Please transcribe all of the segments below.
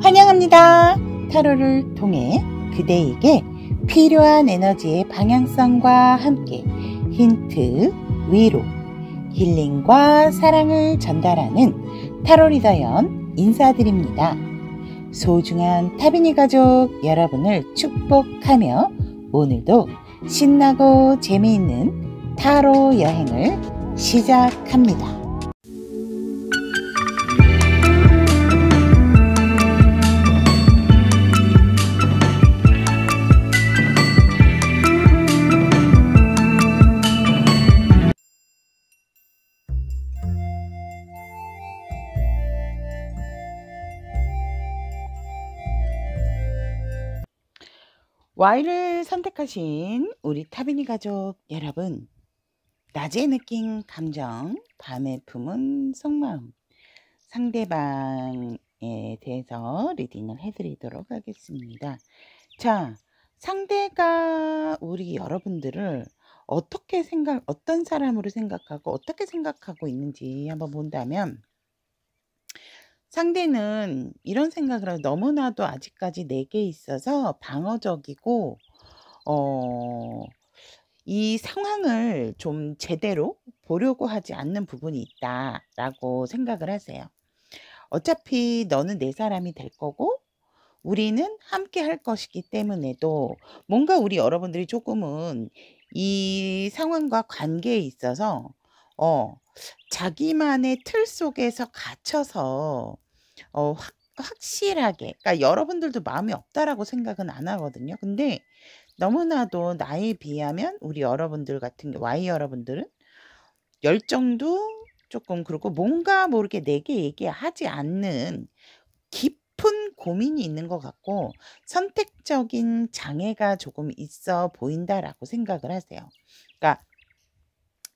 환영합니다. 타로를 통해 그대에게 필요한 에너지의 방향성과 함께 힌트, 위로, 힐링과 사랑을 전달하는 타로 리더 연 인사드립니다. 소중한 타비니 가족 여러분을 축복하며 오늘도 신나고 재미있는 타로 여행을 시작합니다. Y를 선택하신 우리 타비니 가족 여러분, 낮에 느낀 감정, 밤에 품은 속마음, 상대방에 대해서 리딩을 해드리도록 하겠습니다. 자, 상대가 우리 여러분들을 어떤 사람으로 생각하고 어떻게 생각하고 있는지 한번 본다면, 상대는 이런 생각을 하고 너무나도 아직까지 내게 있어서 방어적이고 이 상황을 좀 제대로 보려고 하지 않는 부분이 있다라고 생각을 하세요. 어차피 너는 내 사람이 될 거고 우리는 함께 할 것이기 때문에도 뭔가 우리 여러분들이 조금은 이 상황과 관계에 있어서 자기만의 틀 속에서 갇혀서 확실하게, 그러니까 여러분들도 마음이 없다라고 생각은 안 하거든요. 근데 너무나도 나에 비하면 우리 여러분들 같은 Y 여러분들은 열정도 조금 그렇고 뭔가 모르게 내게 얘기하지 않는 깊은 고민이 있는 것 같고 선택적인 장애가 조금 있어 보인다라고 생각을 하세요. 그러니까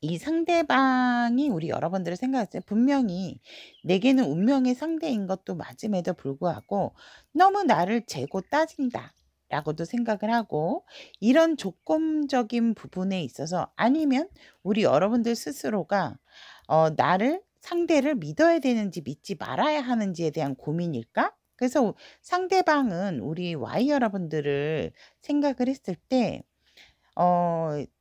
이 상대방이 우리 여러분들을 생각했을 때 분명히 내게는 운명의 상대인 것도 맞음에도 불구하고 너무 나를 재고 따진다 라고도 생각을 하고, 이런 조건적인 부분에 있어서 아니면 우리 여러분들 스스로가 상대를 믿어야 되는지 믿지 말아야 하는지에 대한 고민일까? 그래서 상대방은 우리 Y 여러분들을 생각을 했을 때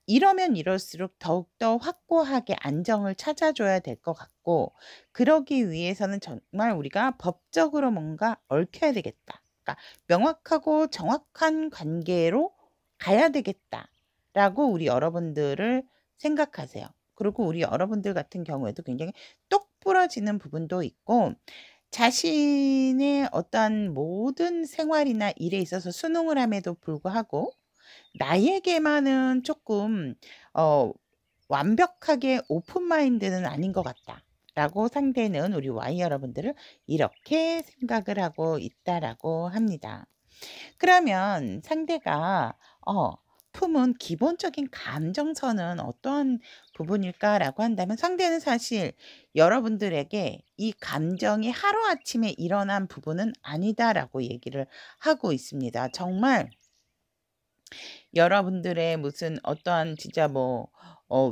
이러면 이럴수록 더욱더 확고하게 안정을 찾아줘야 될 것 같고, 그러기 위해서는 정말 우리가 법적으로 뭔가 얽혀야 되겠다. 그러니까 명확하고 정확한 관계로 가야 되겠다라고 우리 여러분들을 생각하세요. 그리고 우리 여러분들 같은 경우에도 굉장히 똑 부러지는 부분도 있고, 자신의 어떠한 모든 생활이나 일에 있어서 순응을 함에도 불구하고 나에게만은 조금 완벽하게 오픈 마인드는 아닌 것 같다 라고 상대는 우리 Y 여러분들을 이렇게 생각을 하고 있다라고 합니다. 그러면 상대가 품은 기본적인 감정선은 어떠한 부분일까라고 한다면, 상대는 사실 여러분들에게 이 감정이 하루아침에 일어난 부분은 아니다라고 얘기를 하고 있습니다. 정말 여러분들의 무슨 어떠한 진짜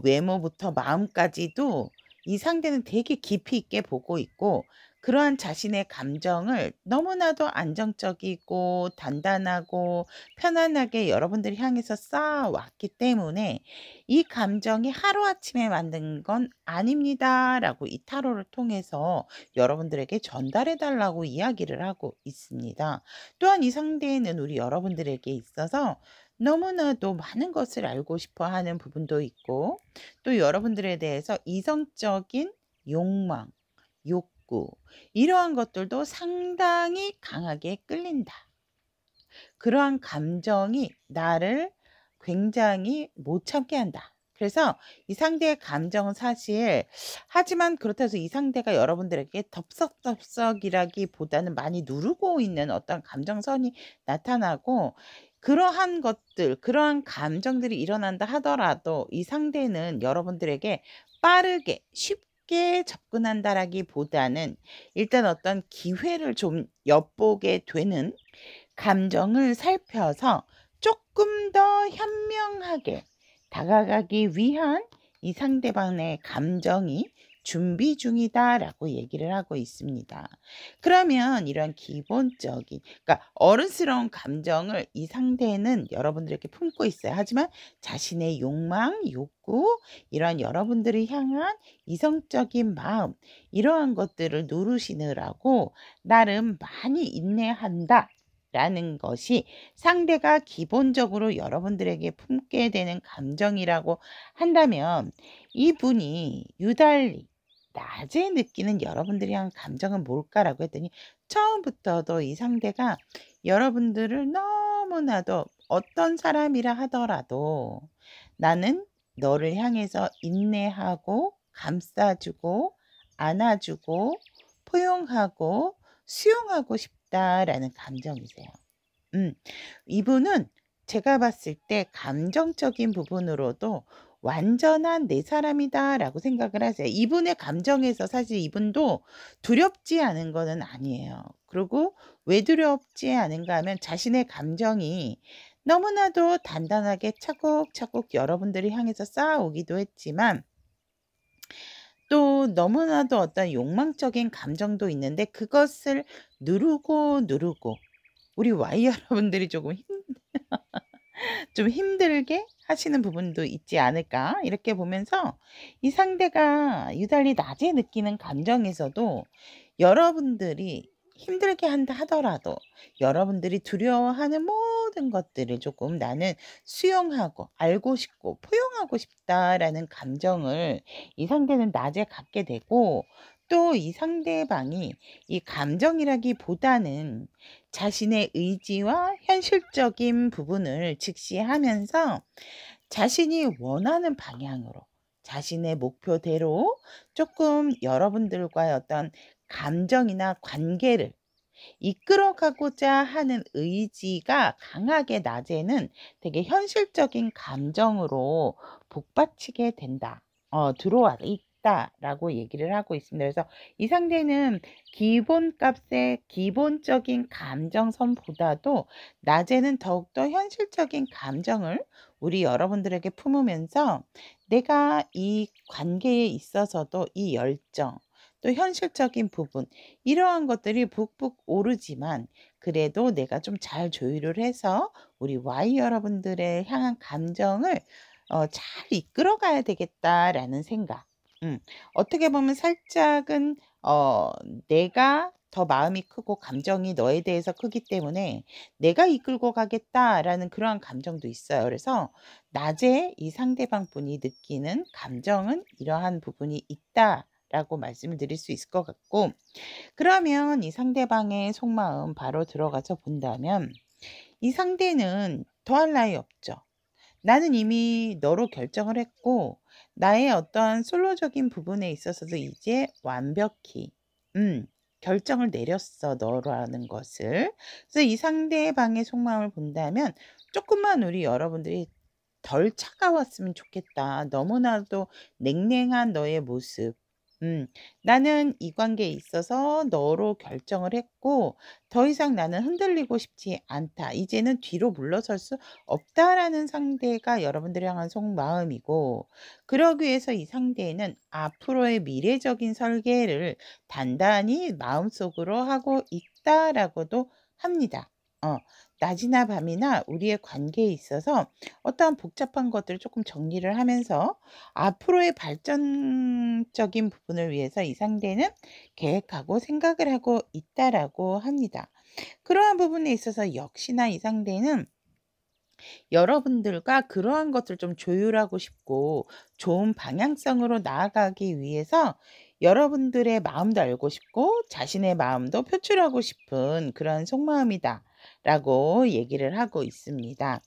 외모부터 마음까지도 이 상대는 되게 깊이 있게 보고 있고, 그러한 자신의 감정을 너무나도 안정적이고 단단하고 편안하게 여러분들을 향해서 쌓아왔기 때문에 이 감정이 하루아침에 만든 건 아닙니다라고 이 타로를 통해서 여러분들에게 전달해 달라고 이야기를 하고 있습니다. 또한 이 상대는 우리 여러분들에게 있어서 너무나도 많은 것을 알고 싶어 하는 부분도 있고, 또 여러분들에 대해서 이성적인 욕망, 욕구, 이러한 것들도 상당히 강하게 끌린다. 그러한 감정이 나를 굉장히 못 참게 한다. 그래서 이 상대의 감정은 사실, 하지만 그렇다고 해서 이 상대가 여러분들에게 덥석덥석이라기보다는 많이 누르고 있는 어떤 감정선이 나타나고, 그러한 것들, 그러한 감정들이 일어난다 하더라도 이 상대는 여러분들에게 빠르게 쉽게 접근한다라기보다는 일단 어떤 기회를 좀 엿보게 되는, 감정을 살펴서 조금 더 현명하게 다가가기 위한 이 상대방의 감정이 준비 중이다라고 얘기를 하고 있습니다. 그러면 이런 기본적인 그러니까 어른스러운 감정을 이 상대는 여러분들에게 품고 있어요. 하지만 자신의 욕망, 욕구, 이런 여러분들을 향한 이성적인 마음 이러한 것들을 누르시느라고 나름 많이 인내한다. 라는 것이 상대가 기본적으로 여러분들에게 품게 되는 감정이라고 한다면 이분이 유달리 낮에 느끼는 여러분들이 한 감정은 뭘까라고 했더니 처음부터도 이 상대가 여러분들을 너무나도 어떤 사람이라 하더라도 나는 너를 향해서 인내하고 감싸주고 안아주고 포용하고 수용하고 싶다라는 감정이세요. 이분은 제가 봤을 때 감정적인 부분으로도 완전한 내 사람이다라고 생각을 하세요. 이분의 감정에서 사실 이분도 두렵지 않은 거는 아니에요. 그리고 왜 두렵지 않은가 하면 자신의 감정이 너무나도 단단하게 차곡차곡 여러분들이 향해서 쌓아오기도 했지만 또 너무나도 어떤 욕망적인 감정도 있는데 그것을 누르고 우리 Y 여러분들이 좀 힘들게 하시는 부분도 있지 않을까 이렇게 보면서 이 상대가 유달리 낮에 느끼는 감정에서도 여러분들이 힘들게 한다 하더라도 여러분들이 두려워하는 모든 것들을 조금 나는 수용하고 알고 싶고 포용하고 싶다라는 감정을 이 상대는 낮에 갖게 되고 또 이 상대방이 이 감정이라기보다는 자신의 의지와 현실적인 부분을 직시하면서 자신이 원하는 방향으로 자신의 목표대로 조금 여러분들과의 어떤 감정이나 관계를 이끌어가고자 하는 의지가 강하게 낮에는 되게 현실적인 감정으로 복받치게 된다. 들어와 있다라고 얘기를 하고 있습니다. 그래서 이 상대는 기본값의 기본적인 감정선보다도 낮에는 더욱더 현실적인 감정을 우리 여러분들에게 품으면서 내가 이 관계에 있어서도 이 열정 또 현실적인 부분 이러한 것들이 북북 오르지만 그래도 내가 좀 잘 조율을 해서 우리 Y 여러분들의 향한 감정을 잘 이끌어 가야 되겠다라는 생각. 어떻게 보면 살짝은 내가 더 마음이 크고 감정이 너에 대해서 크기 때문에 '내가 이끌고 가겠다.'라는 그러한 감정도 있어요. 그래서 낮에 이 상대방 분이 느끼는 감정은 이러한 부분이 있다라고 말씀을 드릴 수 있을 것 같고 그러면 이 상대방의 속마음 바로 들어가서 본다면 이 상대는 더할 나위 없죠. 나는 이미 너로 결정을 했고 나의 어떠한 솔로적인 부분에 있어서도 이제 완벽히 결정을 내렸어 너라는 것을. 그래서 이 상대방의 속마음을 본다면 조금만 우리 여러분들이 덜 차가웠으면 좋겠다. 너무나도 냉랭한 너의 모습. 나는 이 관계에 있어서 너로 결정을 했고 더 이상 나는 흔들리고 싶지 않다. 이제는 뒤로 물러설 수 없다라는 상대가 여러분들을 향한 속마음이고 그러기 위해서 이 상대는 앞으로의 미래적인 설계를 단단히 마음속으로 하고 있다라고도 합니다. 어, 낮이나 밤이나 우리의 관계에 있어서 어떠한 복잡한 것들을 조금 정리를 하면서 앞으로의 발전적인 부분을 위해서 이 상대는 계획하고 생각을 하고 있다라고 합니다. 그러한 부분에 있어서 역시나 이 상대는 여러분들과 그러한 것을 좀 조율하고 싶고 좋은 방향성으로 나아가기 위해서 여러분들의 마음도 알고 싶고 자신의 마음도 표출하고 싶은 그런 속마음이다. 라고 얘기를 하고 있습니다.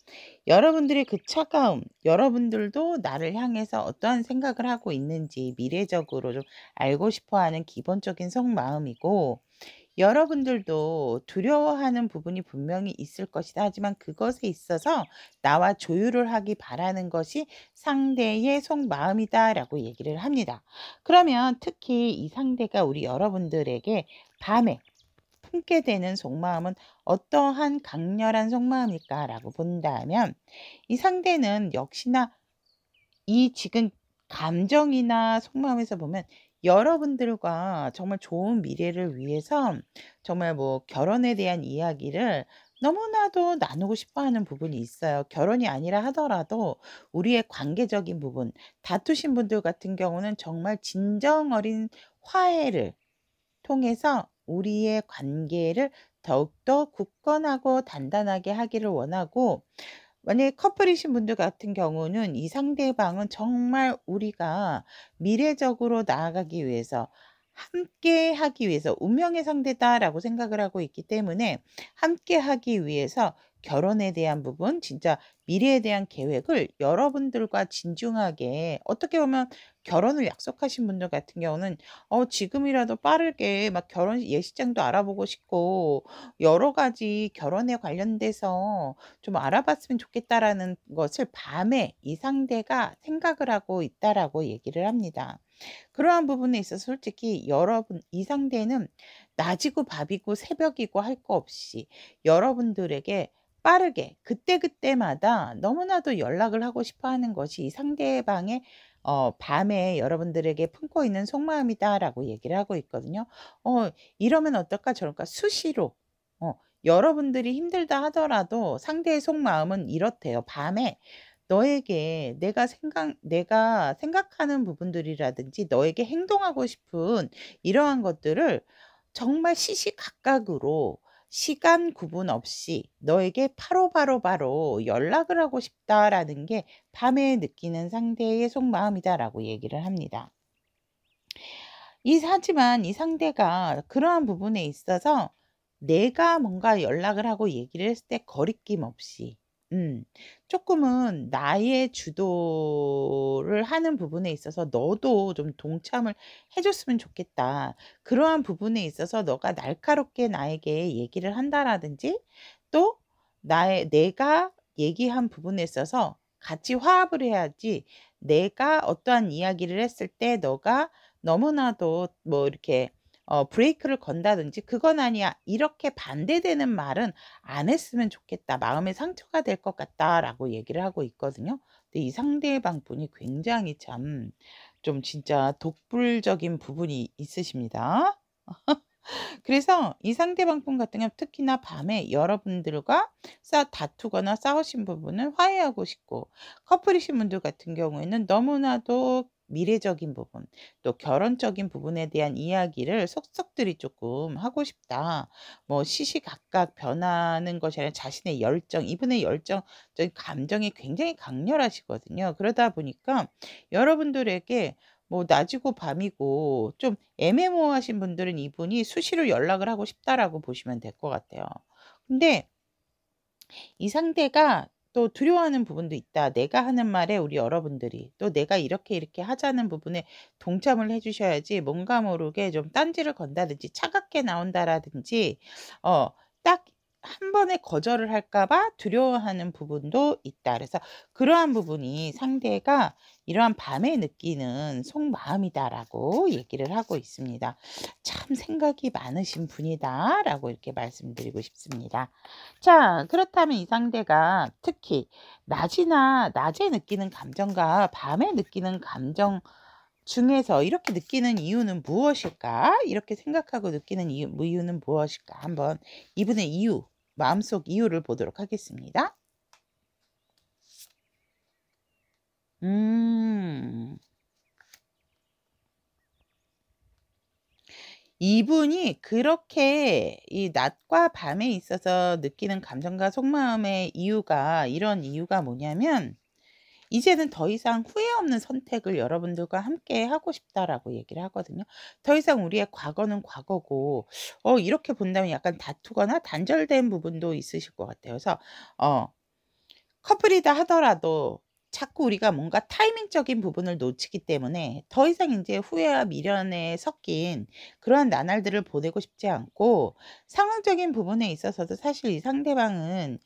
여러분들의 그 차가움, 여러분들도 나를 향해서 어떠한 생각을 하고 있는지 미래적으로 좀 알고 싶어 하는 기본적인 속마음이고, 여러분들도 두려워하는 부분이 분명히 있을 것이다. 하지만 그것에 있어서 나와 조율을 하기 바라는 것이 상대의 속마음이다라고 얘기를 합니다. 그러면 특히 이 상대가 우리 여러분들에게 밤에 품게 되는 속마음은 어떠한 강렬한 속마음일까라고 본다면 이 상대는 역시나 이 지금 감정이나 속마음에서 보면 여러분들과 정말 좋은 미래를 위해서 정말 뭐 결혼에 대한 이야기를 너무나도 나누고 싶어 하는 부분이 있어요. 결혼이 아니라 하더라도 우리의 관계적인 부분, 다투신 분들 같은 경우는 정말 진정 어린 화해를 통해서 우리의 관계를 더욱더 굳건하고 단단하게 하기를 원하고, 만약에 커플이신 분들 같은 경우는 이 상대방은 정말 우리가 미래적으로 나아가기 위해서, 함께 하기 위해서 '운명의 상대다.'라고 생각을 하고 있기 때문에 함께 하기 위해서 결혼에 대한 부분, 진짜 미래에 대한 계획을 여러분들과 진중하게, 어떻게 보면 결혼을 약속하신 분들 같은 경우는 지금이라도 빠르게 막 결혼 예식장도 알아보고 싶고 여러 가지 결혼에 관련돼서 좀 알아봤으면 좋겠다라는 것을 밤에 이 상대가 생각을 하고 있다라고 얘기를 합니다. 그러한 부분에 있어서 솔직히 여러분, 이 상대는 낮이고 밥이고 새벽이고 할 거 없이 여러분들에게 빠르게 그때그때마다 너무나도 연락을 하고 싶어 하는 것이 이 상대방의 밤에 여러분들에게 품고 있는 속마음이다라고 얘기를 하고 있거든요. 이러면 어떨까 저럴까 수시로 어 여러분들이 힘들다 하더라도 상대의 속마음은 이렇대요. 밤에 너에게 내가 생각하는 부분들이라든지 너에게 행동하고 싶은 이러한 것들을 정말 시시각각으로 시간 구분 없이 너에게 바로 연락을 하고 싶다라는 게 밤에 느끼는 상대의 속마음이다라고 얘기를 합니다. 하지만 이 상대가 그러한 부분에 있어서 내가 뭔가 연락을 하고 얘기를 했을 때 거리낌 없이 음 쪼끔은 나의 주도를 하는 부분에 있어서 "너도 좀 동참을 해 줬으면 좋겠다. 그러한 부분에 있어서 너가 날카롭게 나에게 얘기를 한다."라든지, 또 내가 얘기한 부분에 있어서 같이 화합을 해야지, 내가 어떠한 이야기를 했을 때 너가 너무나도 뭐 이렇게 브레이크를 건다든지 "그건 아니야." 이렇게 반대되는 말은 안 했으면 좋겠다. "마음에 상처가 될 것 같다."라고 얘기를 하고 있거든요. 근데 이 상대방 분이 굉장히 참 좀 진짜 독불적인 부분이 있으십니다. 그래서 이 상대방 분 같은 경우는 특히나 밤에 여러분들과 다투거나 싸우신 부분을 화해하고 싶고, 커플이신 분들 같은 경우에는 너무나도 미래적인 부분, 또 결혼적인 부분에 대한 이야기를 속속들이 조금 하고 싶다. 뭐 시시각각 변하는 것이 아니라 자신의 열정, 이분의 열정적인 감정이 굉장히 강렬하시거든요. 그러다 보니까 여러분들에게 뭐 낮이고 밤이고 좀 애매모호하신 분들은 이분이 수시로 연락을 하고 싶다라고 보시면 될 것 같아요. 근데 이 상대가 또 두려워하는 부분도 있다. 내가 하는 말에 우리 여러분들이 또 내가 이렇게 하자는 부분에 동참을 해 주셔야지, 뭔가 모르게 좀 딴지를 건다든지 차갑게 나온다라든지 딱 한 번에 거절을 할까 봐 두려워하는 부분도 있다. 그래서 그러한 부분이 상대가 이러한 밤에 느끼는 속마음이다라고 얘기를 하고 있습니다. "참 생각이 많으신 분이다."라고 이렇게 말씀드리고 싶습니다. 자, 그렇다면 이 상대가 특히 낮에 느끼는 감정과 밤에 느끼는 감정 중에서 이렇게 느끼는 이유는 무엇일까? 이렇게 생각하고 느끼는 이유는 무엇일까? 한번 이분의 이유, 마음속 이유를 보도록 하겠습니다. 음. 이분이 그렇게 이 낮과 밤에 있어서 느끼는 감정과 속마음의 이유가, 이런 이유가 뭐냐면 이제는 더 이상 후회 없는 선택을 여러분들과 함께 하고 싶다라고 얘기를 하거든요. 더 이상 우리의 과거는 과거고, 이렇게 본다면 약간 다투거나 단절된 부분도 있으실 것 같아요. 그래서 어 커플이다 하더라도 자꾸 우리가 뭔가 타이밍적인 부분을 놓치기 때문에 더 이상 인제 후회와 미련에 섞인 그러한 나날들을 보내고 싶지 않고, 상황적인 부분에 있어서도 사실 이 상대방은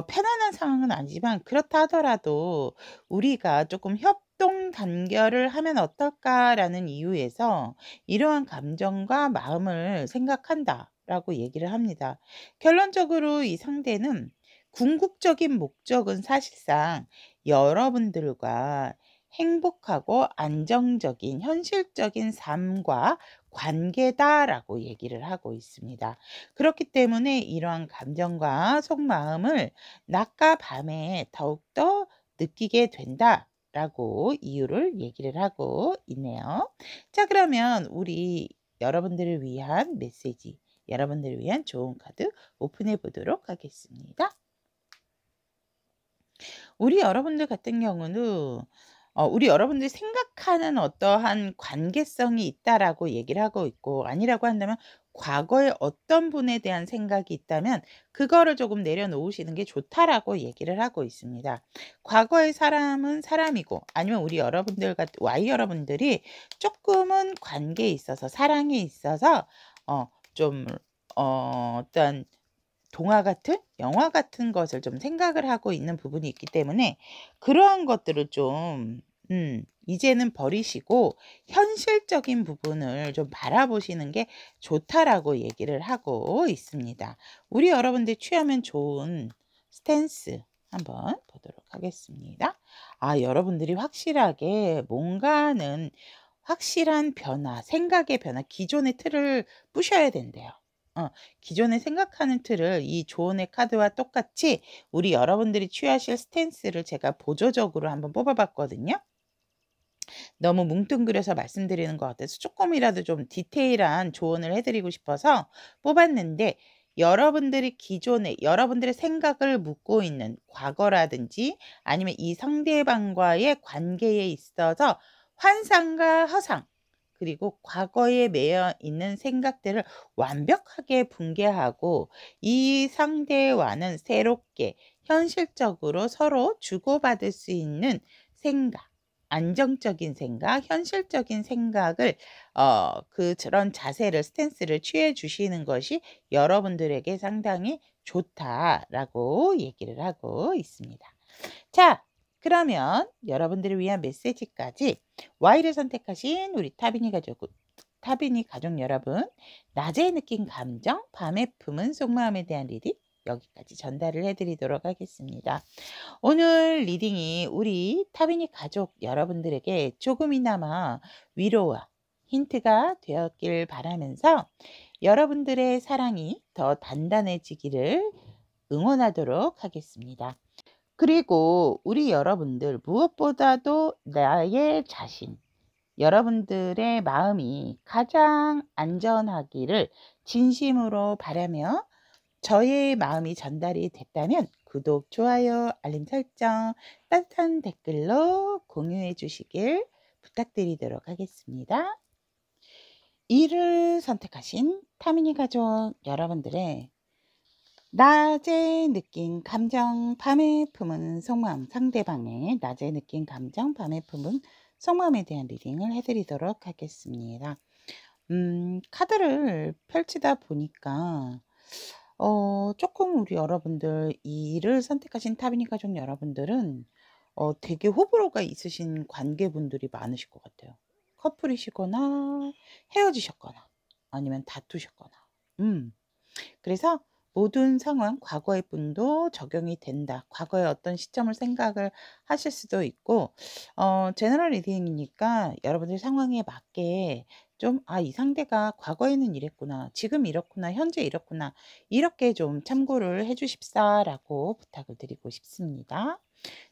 편안한 상황은 아니지만 그렇다 하더라도 우리가 쪼끔 '협동 단결을 하면 어떨까.'라는 이유에서 이러한 감정과 마음을 생각한다라고 얘기를 합니다. 결론적으로 이 상대는 궁극적인 목적은 사실상 여러분들과 행복하고 안정적인 현실적인 삶과 관계다라고 얘기를 하고 있습니다. 그렇기 때문에 이러한 감정과 속마음을 낮과 밤에 더욱더 느끼게 된다라고 이유를 얘기를 하고 있네요. 자, 그러면 우리 여러분들을 위한 메시지, 여러분들을 위한 좋은 카드 오픈해 보도록 하겠습니다. 우리 여러분들 같은 경우는 우리 여러분들이 생각하는 어떠한 관계성이 있다라고 얘기를 하고 있고, 아니라고 한다면 과거에 어떤 분에 대한 생각이 있다면 그거를 조금 내려놓으시는 게 좋다라고 얘기를 하고 있습니다. 과거의 사람은 사람이고, 아니면 우리 여러분들 Y 여러분들이 조금은 관계에 있어서, 사랑에 있어서 좀 어떤 동화 같은 영화 같은 것을 좀 생각을 하고 있는 부분이 있기 때문에, 그러한 것들을 좀 이제는 버리시고 현실적인 부분을 좀 바라보시는 게 좋다라고 얘기를 하고 있습니다. 우리 여러분들이 취하면 좋은 스탠스 한번 보도록 하겠습니다. 여러분들이 확실하게 뭔가는 확실한 변화, 생각의 변화, 기존의 틀을 부셔야 된대요. 기존에 생각하는 틀을 이 조언의 카드와 똑같이 우리 여러분들이 취하실 스탠스를 제가 보조적으로 한번 뽑아 봤거든요. 너무 뭉뚱그려서 말씀드리는 것 같아서 조금이라도 좀 디테일한 조언을 해 드리고 싶어서 뽑았는데, 여러분들이 기존에 여러분들의 생각을 묻고 있는 과거라든지 아니면 이 상대방과의 관계에 있어서 환상과 허상, 그리고 과거에 매여 있는 생각들을 완벽하게 붕괴하고 이 상대와는 새롭게 현실적으로 서로 주고받을 수 있는 생각, 안정적인 생각, 현실적인 생각을 그런 자세를, 스탠스를 취해 주시는 것이 여러분들에게 상당히 좋다라고 얘기를 하고 있습니다. 자, 그러면 여러분들을 위한 메시지까지 Y를 선택하신 우리 타비니 가족 여러분, 낮에 느낀 감정, 밤에 품은 속마음에 대한 리딩 여기까지 전달을 해드리도록 하겠습니다. 오늘 리딩이 우리 타비니 가족 여러분들에게 조금이나마 위로와 힌트가 되었길 바라면서 여러분들의 사랑이 더 단단해지기를 응원하도록 하겠습니다. 그리고 우리 여러분들 무엇보다도 나의 자신, 여러분들의 마음이 가장 안전하기를 진심으로 바라며, 저의 마음이 전달이 됐다면 구독, 좋아요, 알림 설정, 따뜻한 댓글로 공유해 주시길 부탁드리도록 하겠습니다. 이를 선택하신 타미니 가족 여러분들의 낮에 느낀 감정, 밤에 품은 속마음, 상대방의 낮에 느낀 감정, 밤에 품은 속마음에 대한 리딩을 해드리도록 하겠습니다. 카드를 펼치다 보니까 조금 우리 여러분들, 이를 선택하신 타비니 가족 여러분들은 되게 호불호가 있으신 관계분들이 많으실 것 같아요. 커플이시거나 헤어지셨거나 아니면 다투셨거나. 그래서 모든 상황, 과거의 분도 적용이 된다. 과거의 어떤 시점을 생각을 하실 수도 있고, 제너럴 리딩이니까 여러분들 상황에 맞게 좀, 이 상대가 과거에는 이랬구나, 지금 이렇구나, 현재 이렇구나, 이렇게 좀 참고를 해 주십사라고 부탁을 드리고 싶습니다.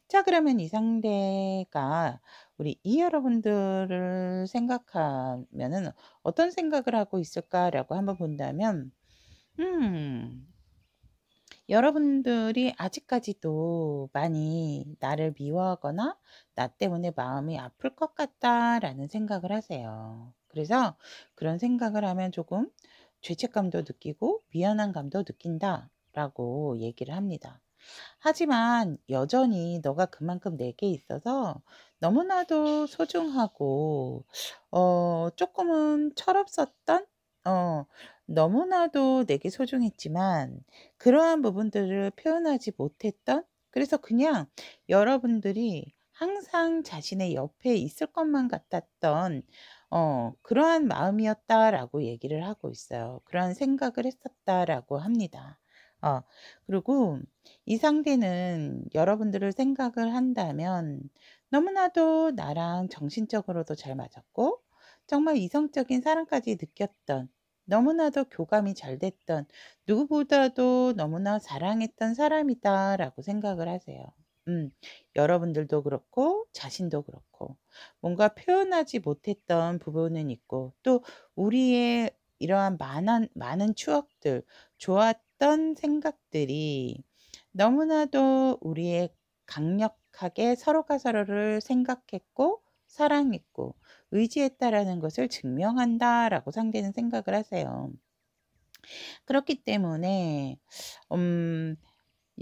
자, 그러면 이 상대가 우리 이 여러분들을 생각하면은 어떤 생각을 하고 있을까라고 한번 본다면, 음. 여러분들이 아직까지도 많이 나를 미워하거나 나 때문에 마음이 아플 것 같다라는 생각을 하세요. 그래서 그런 생각을 하면 조금 죄책감도 느끼고 미안한 감도 느낀다라고 얘기를 합니다. 하지만 여전히 너가 그만큼 내게 있어서 너무나도 소중하고 조금은 철없었던, 어 너무나도 내게 소중했지만 그러한 부분들을 표현하지 못했던, 그래서 그냥 여러분들이 항상 자신의 옆에 있을 것만 같았던 그러한 마음이었다라고 얘기를 하고 있어요. 그러한 생각을 했었다라고 합니다. 아 그리고 이 상대는 여러분들을 생각을 한다면 너무나도 나랑 정신적으로도 잘 맞았고 정말 이성적인 사랑까지 느꼈던 너무나도 교감이 잘 됐던 누구보다도 너무나 사랑했던 사람이다라고 생각을 하세요. 음. 여러분들도 그렇고 자신도 그렇고 뭔가 표현하지 못했던 부분은 있고 또 우리의 이러한 많은 추억들 좋았던 생각들이 너무나도 우리의 강력하게 서로가 서로를 생각했고 사랑했고 의지했다라는 것을 증명한다라고 상대는 생각을 하세요. 그렇기 때문에 음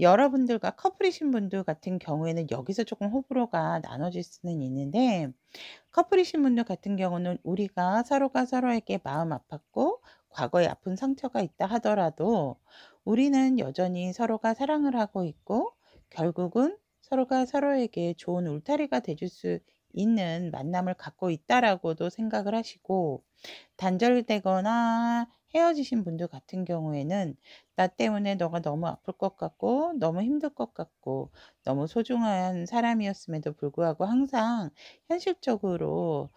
여러분들과 커플이신 분들 같은 경우에는 여기서 조금 호불호가 나눠질 수는 있는데 커플이신 분들 같은 경우는 우리가 서로가 서로에게 마음 아팠고 과거에 아픈 상처가 있다 하더라도 우리는 여전히 서로가 사랑을 하고 있고 결국은 서로가 서로에게 좋은 울타리가 돼줄 수 있는 만남을 갖고 있다라고도 생각을 하시고 단절되거나 헤어지신 분들 같은 경우에는 나 때문에 너가 너무 아플 것 같고 너무 힘들 것 같고 너무 소중한 사람이었음에도 불구하고 항상 현실적으로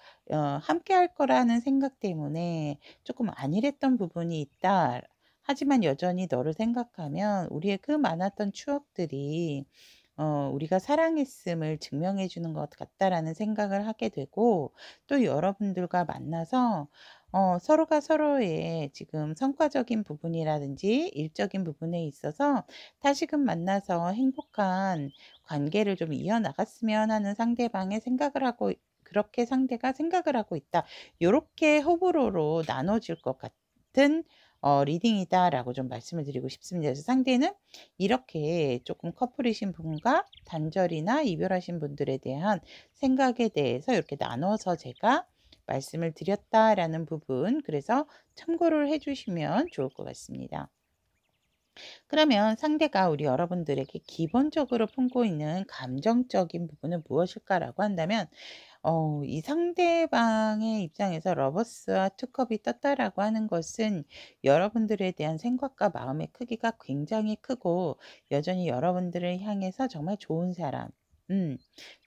함께 할 거라는 생각 때문에 조금 안일했던 부분이 있다. 하지만 여전히 너를 생각하면 우리의 그 많았던 추억들이 우리가 사랑했음을 증명해 주는 것 같다라는 생각을 하게 되고 또 여러분들과 만나서 서로가 서로의 지금 성과적인 부분이라든지 일적인 부분에 있어서 다시금 만나서 행복한 관계를 좀 이어나갔으면 하는 상대방의 생각을 하고 그렇게 상대가 생각을 하고 있다. 요렇게 호불호로 나눠질 것 같은 리딩이다라고 좀 말씀을 드리고 싶습니다. 그래서 상대는 이렇게 조금 커플이신 분과 단절이나 이별하신 분들에 대한 생각에 대해서 이렇게 나눠서 제가 말씀을 드렸다라는 부분 그래서 참고를 해 주시면 좋을 것 같습니다. 그러면 상대가 우리 여러분들에게 기본적으로 품고 있는 감정적인 부분은 무엇일까라고 한다면 이 상대방의 입장에서 러버스와 투컵이 떴다라고 하는 것은 여러분들에 대한 생각과 마음의 크기가 굉장히 크고 여전히 여러분들을 향해서 정말 좋은 사람, 음,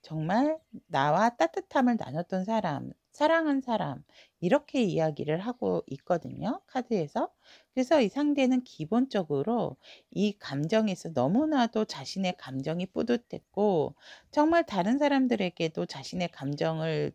정말 나와 따뜻함을 나눴던 사람, 사랑한 사람, 이렇게 이야기를 하고 있거든요, 카드에서. 그래서 이 상대는 기본적으로 이 감정에서 너무나도 자신의 감정이 뿌듯했고 정말 다른 사람들에게도 자신의 감정을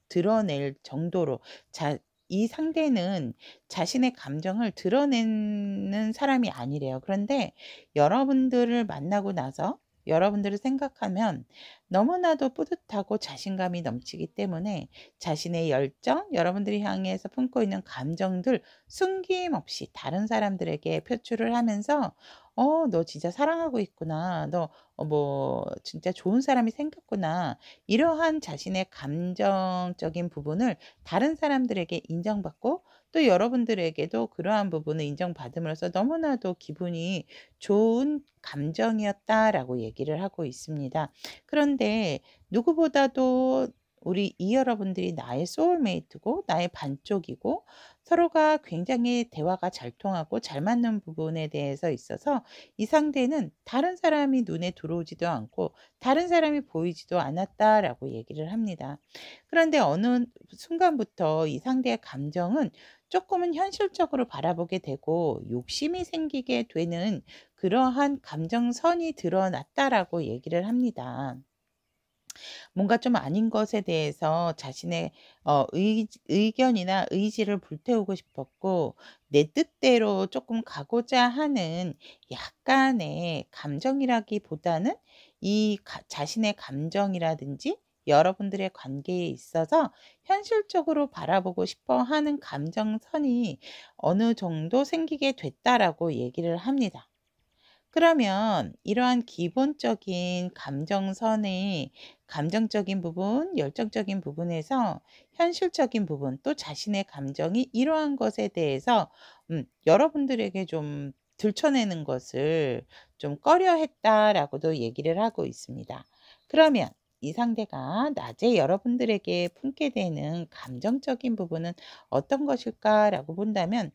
드러낼 정도로 자 이 상대는 자신의 감정을 드러내는 사람이 아니래요. 그런데 여러분들을 만나고 나서 여러분들을 생각하면 너무나도 뿌듯하고 자신감이 넘치기 때문에 자신의 열정, 여러분들이 향해서 품고 있는 감정들 숨김없이 다른 사람들에게 표출을 하면서 너 진짜 사랑하고 있구나. 너 뭐 진짜 좋은 사람이 생겼구나. 이러한 자신의 감정적인 부분을 다른 사람들에게 인정받고 또 여러분들에게도 그러한 부분을 인정받음으로써 너무나도 기분이 좋은 감정이었다라고 얘기를 하고 있습니다. 그런데 누구보다도 우리 이 여러분들이 나의 소울메이트고 나의 반쪽이고 서로가 굉장히 대화가 잘 통하고 잘 맞는 부분에 대해서 있어서 이 상대는 다른 사람이 눈에 들어오지도 않고 다른 사람이 보이지도 않았다라고 얘기를 합니다. 그런데 어느 순간부터 이 상대의 감정은 조금은 현실적으로 바라보게 되고 욕심이 생기게 되는 그러한 감정선이 드러났다라고 얘기를 합니다. 뭔가 좀 아닌 것에 대해서 자신의 의견이나 의지를 불태우고 싶었고 내 뜻대로 조금 가고자 하는 약간의 감정이라기보다는 자신의 감정이라든지 여러분들의 관계에 있어서 현실적으로 바라보고 싶어 하는 감정선이 어느 정도 생기게 됐다라고 얘기를 합니다. 그러면 이러한 기본적인 감정선의 감정적인 부분, 열정적인 부분에서 현실적인 부분, 또 자신의 감정이 이러한 것에 대해서 여러분들에게 좀 들춰내는 것을 좀 꺼려했다라고도 얘기를 하고 있습니다. 그러면 이 상대가 낮에 여러분들에게 품게 되는 감정적인 부분은 어떤 것일까라고 본다면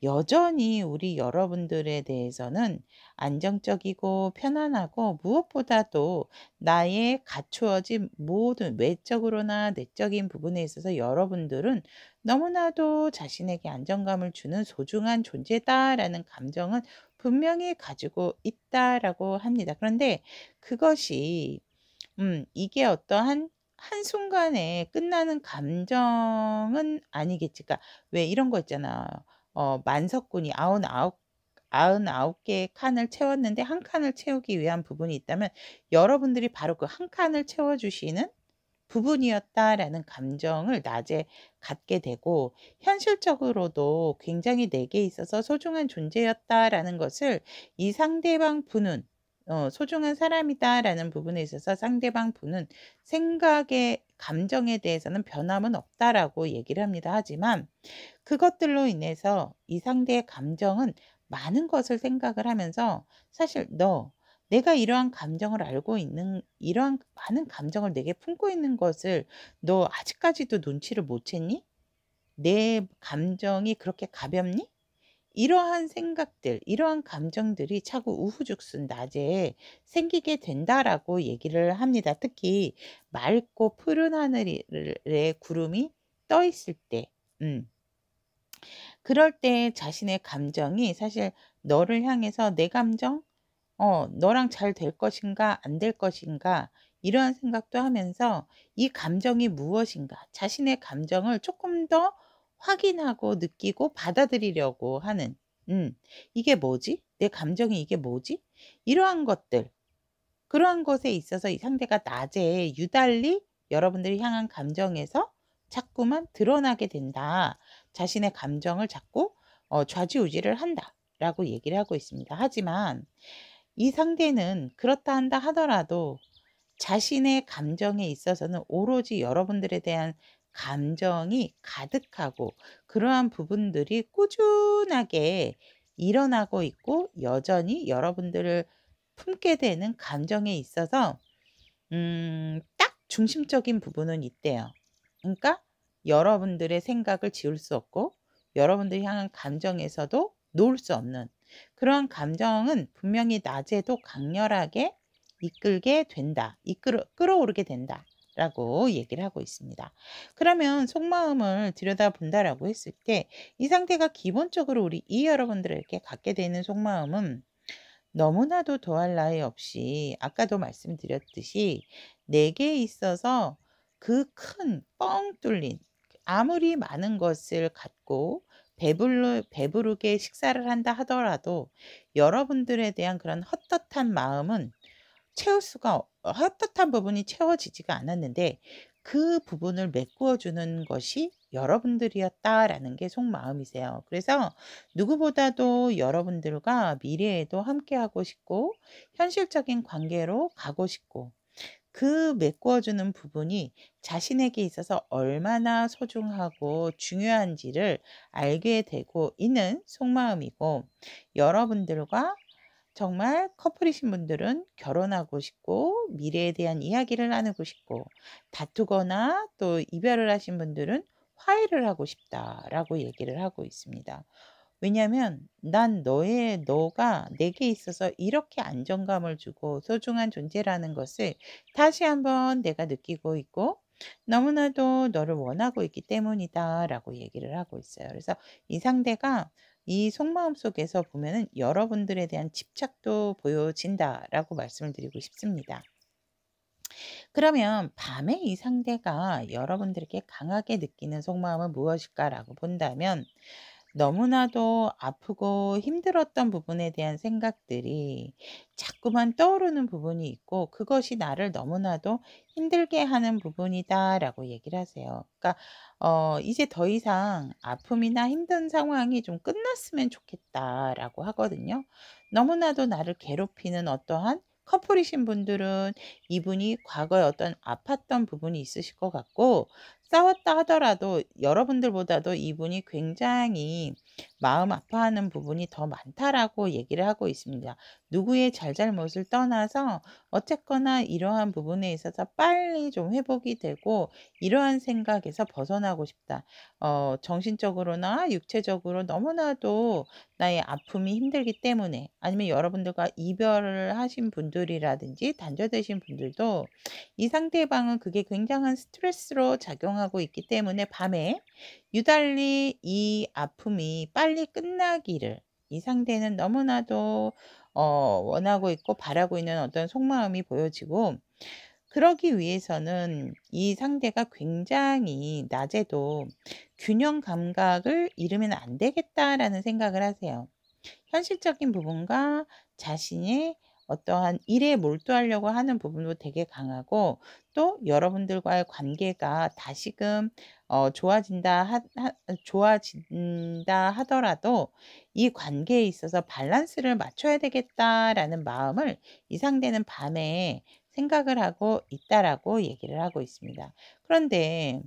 여전히 우리 여러분들에 대해서는 안정적이고 편안하고 무엇보다도 나의 갖추어진 모든 외적으로나 내적인 부분에 있어서 여러분들은 너무나도 자신에게 안정감을 주는 소중한 존재다라는 감정은 분명히 가지고 있다라고 합니다. 그런데 그것이 이게 어떠한 한순간에 끝나는 감정은 아니겠지. 그러니까 왜 이런 거 있잖아. 만석군이 99 개의 칸을 채웠는데 한 칸을 채우기 위한 부분이 있다면 여러분들이 바로 그 한 칸을 채워 주시는 부분이었다라는 감정을 낮에 갖게 되고, 현실적으로도 굉장히 내게 있어서 소중한 존재였다라는 것을 이 상대방 분은 소중한 사람이다라는 부분에 있어서 상대방 분은 생각의 감정에 대해서는 변함은 없다라고 얘기를 합니다. 하지만 그것들로 인해서 이 상대의 감정은 많은 것을 생각을 하면서, 사실 내가 이러한 감정을 알고 있는, 이러한 많은 감정을 내게 품고 있는 것을 너 아직까지도 눈치를 못 챘니? 내 감정이 그렇게 가볍니? 이러한 생각들, 이러한 감정들이 차고 우후죽순 낮에 생기게 된다라고 얘기를 합니다. 특히 맑고 푸른 하늘에 구름이 떠 있을 때, 음. 그럴 때 자신의 감정이 사실 너를 향해서 내 감정, 너랑 잘 될 것인가 안 될 것인가 이러한 생각도 하면서 이 감정이 무엇인가 자신의 감정을 조금 더 확인하고 느끼고 받아들이려고 하는, 이게 뭐지? 내 감정이 이게 뭐지? 이러한 것들, 그러한 것에 있어서 이 상대가 낮에 유달리 여러분들이 향한 감정에서 자꾸만 드러나게 된다. 자신의 감정을 자꾸 좌지우지를 한다라고 얘기를 하고 있습니다. 하지만 이 상대는 그렇다 한다 하더라도 자신의 감정에 있어서는 오로지 여러분들에 대한 감정이 가득하고 그러한 부분들이 꾸준하게 일어나고 있고 여전히 여러분들을 품게 되는 감정에 있어서 딱 중심적인 부분은 있대요. 그러니까 여러분들의 생각을 지울 수 없고 여러분들이 향한 감정에서도 놓을 수 없는 그런 감정은 분명히 낮에도 강렬하게 이끌게 된다. 끌어오르게 된다라고 얘기를 하고 있습니다. 그러면 속마음을 들여다본다라고 했을 때 이 상태가 기본적으로 우리 여러분들에게 갖게 되는 속마음은 너무나도 더할 나위 없이 아까도 말씀드렸듯이 내게 있어서 그 큰 뻥 뚫린, 아무리 많은 것을 갖고 배부르게 식사를 한다 하더라도 여러분들에 대한 그런 헛헛한 마음은 헛헛한 부분이 채워지지가 않았는데 그 부분을 메꾸어 주는 것이 여러분들이었다라는 게 속마음이세요. 그래서 누구보다도 여러분들과 미래에도 함께하고 싶고 현실적인 관계로 가고 싶고, 그 메꾸어 주는 부분이 자신에게 있어서 얼마나 소중하고 중요한지를 알게 되고 있는 속마음이고, 여러분들과 정말 커플이신 분들은 결혼하고 싶고 미래에 대한 이야기를 나누고 싶고, 다투거나 또 이별을 하신 분들은 화해를 하고 싶다라고 얘기를 하고 있습니다. 왜냐하면 너가 내게 있어서 이렇게 안정감을 주고 소중한 존재라는 것을 다시 한번 내가 느끼고 있고 너무나도 너를 원하고 있기 때문이다라고 얘기를 하고 있어요. 그래서 이 상대가 이 속마음 속에서 보면은 여러분들에 대한 집착도 보여진다라고 말씀을 드리고 싶습니다. 그러면 밤에 이 상대가 여러분들에게 강하게 느끼는 속마음은 무엇일까라고 본다면, 너무나도 아프고 힘들었던 부분에 대한 생각들이 자꾸만 떠오르는 부분이 있고 그것이 나를 너무나도 힘들게 하는 부분이다라고 얘기를 하세요. 그러니까 이제 더 이상 아픔이나 힘든 상황이 좀 끝났으면 좋겠다라고 하거든요. 너무나도 나를 괴롭히는 어떠한 커플이신 분들은 이분이 과거에 어떤 아팠던 부분이 있으실 것 같고, 싸웠다 하더라도 여러분들보다도 이분이 굉장히 마음 아파하는 부분이 더 많다라고 얘기를 하고 있습니다. 누구의 잘잘못을 떠나서 어쨌거나 이러한 부분에 있어서 빨리 좀 회복이 되고 이러한 생각에서 벗어나고 싶다. 정신적으로나 육체적으로 너무나도 나의 아픔이 힘들기 때문에, 아니면 여러분들과 이별을 하신 분들이라든지 단절되신 분들도 이 상대방은 그게 굉장한 스트레스로 작용하고 있기 때문에 밤에 유달리 이 아픔이 빨리 끝나기를 이 상대는 너무나도 원하고 있고 바라고 있는 어떤 속마음이 보여지고, 그러기 위해서는 이 상대가 굉장히 낮에도 '균형 감각을 잃으면 안 되겠다.'라는 생각을 하세요. 현실적인 부분과 자신의 어떠한 일에 몰두하려고 하는 부분도 되게 강하고, 또 여러분들과의 관계가 다시금 좋아진다 하더라도 이 관계에 있어서 '밸런스를 맞춰야 되겠다.'라는 마음을 이 상대는 밤에 생각을 하고 있다라고 얘기를 하고 있습니다. 그런데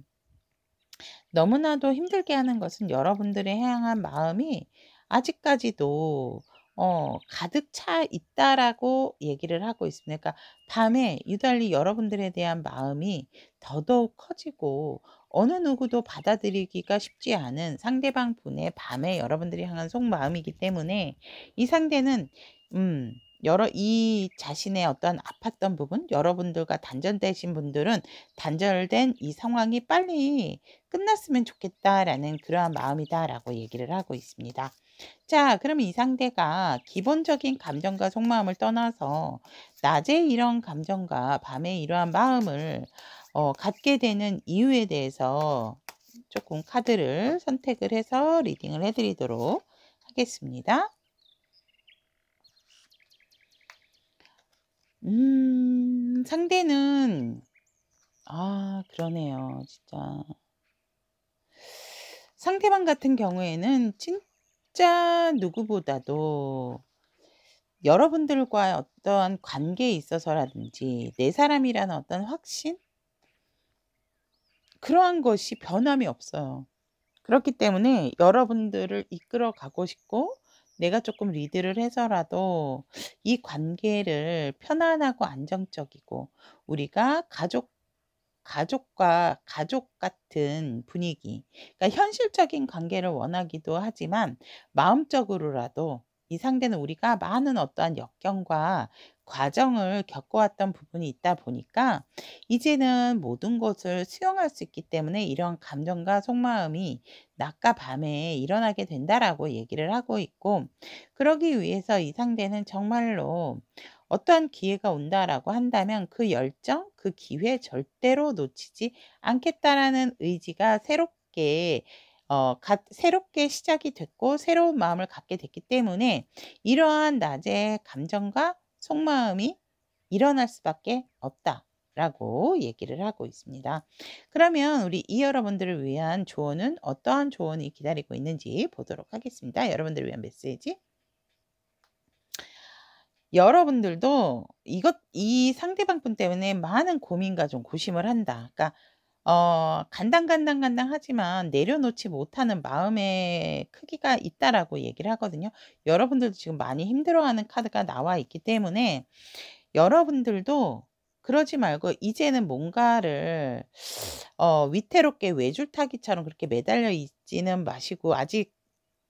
너무나도 힘들게 하는 것은 여러분들의 향한 마음이 아직까지도 가득 차 있다라고 얘기를 하고 있습니다. 그러니까 밤에 유달리 여러분들에 대한 마음이 더더욱 커지고, 어느 누구도 받아들이기가 쉽지 않은 상대방 분의 밤에 여러분들이 향한 속마음이기 때문에 이 상대는 여러 이 자신의 어떤 아팠던 부분, 여러분들과 단절되신 분들은 단절된 이 상황이 빨리 끝났으면 좋겠다라는 그러한 마음이다라고 얘기를 하고 있습니다. 자, 그럼 이 상대가 기본적인 감정과 속마음을 떠나서 낮에 이런 감정과 밤에 이러한 마음을 갖게 되는 이유에 대해서 조금 카드를 선택을 해서 리딩을 해드리도록 하겠습니다. 상대는 그러네요. 진짜. 상대방 같은 경우에는 진짜 누구보다도 여러분들과의 어떠한 관계에 있어서라든지 내 사람이라는 어떤 확신? 그러한 것이 변함이 없어요. 그렇기 때문에 여러분들을 이끌어 가고 싶고, 내가 조금 리드를 해서라도 이 관계를 편안하고 안정적이고, 우리가 가족과 가족 같은 분위기, 그러니까 현실적인 관계를 원하기도 하지만 마음적으로라도 이 상대는 우리가 많은 어떠한 역경과 과정을 겪어왔던 부분이 있다 보니까 이제는 모든 것을 수용할 수 있기 때문에 이런 감정과 속마음이 낮과 밤에 일어나게 된다라고 얘기를 하고 있고, 그러기 위해서 이 상대는 정말로 어떠한 기회가 온다라고 한다면 그 열정, 그 기회 절대로 놓치지 않겠다라는 의지가 새롭게 시작이 됐고 새로운 마음을 갖게 됐기 때문에 이러한 낮의 감정과 속마음이 일어날 수밖에 없다라고 얘기를 하고 있습니다. 그러면 우리 이 여러분들을 위한 조언은 어떠한 조언이 기다리고 있는지 보도록 하겠습니다. 여러분들을 위한 메시지. 여러분들도 이 상대방 분 때문에 많은 고민과 좀 고심을 한다. 그러니까 간당간당하지만 내려놓지 못하는 마음의 크기가 있다라고 얘기를 하거든요. 여러분들도 지금 많이 힘들어하는 카드가 나와 있기 때문에 여러분들도 그러지 말고 이제는 뭔가를 위태롭게 외줄타기처럼 그렇게 매달려 있지는 마시고, 아직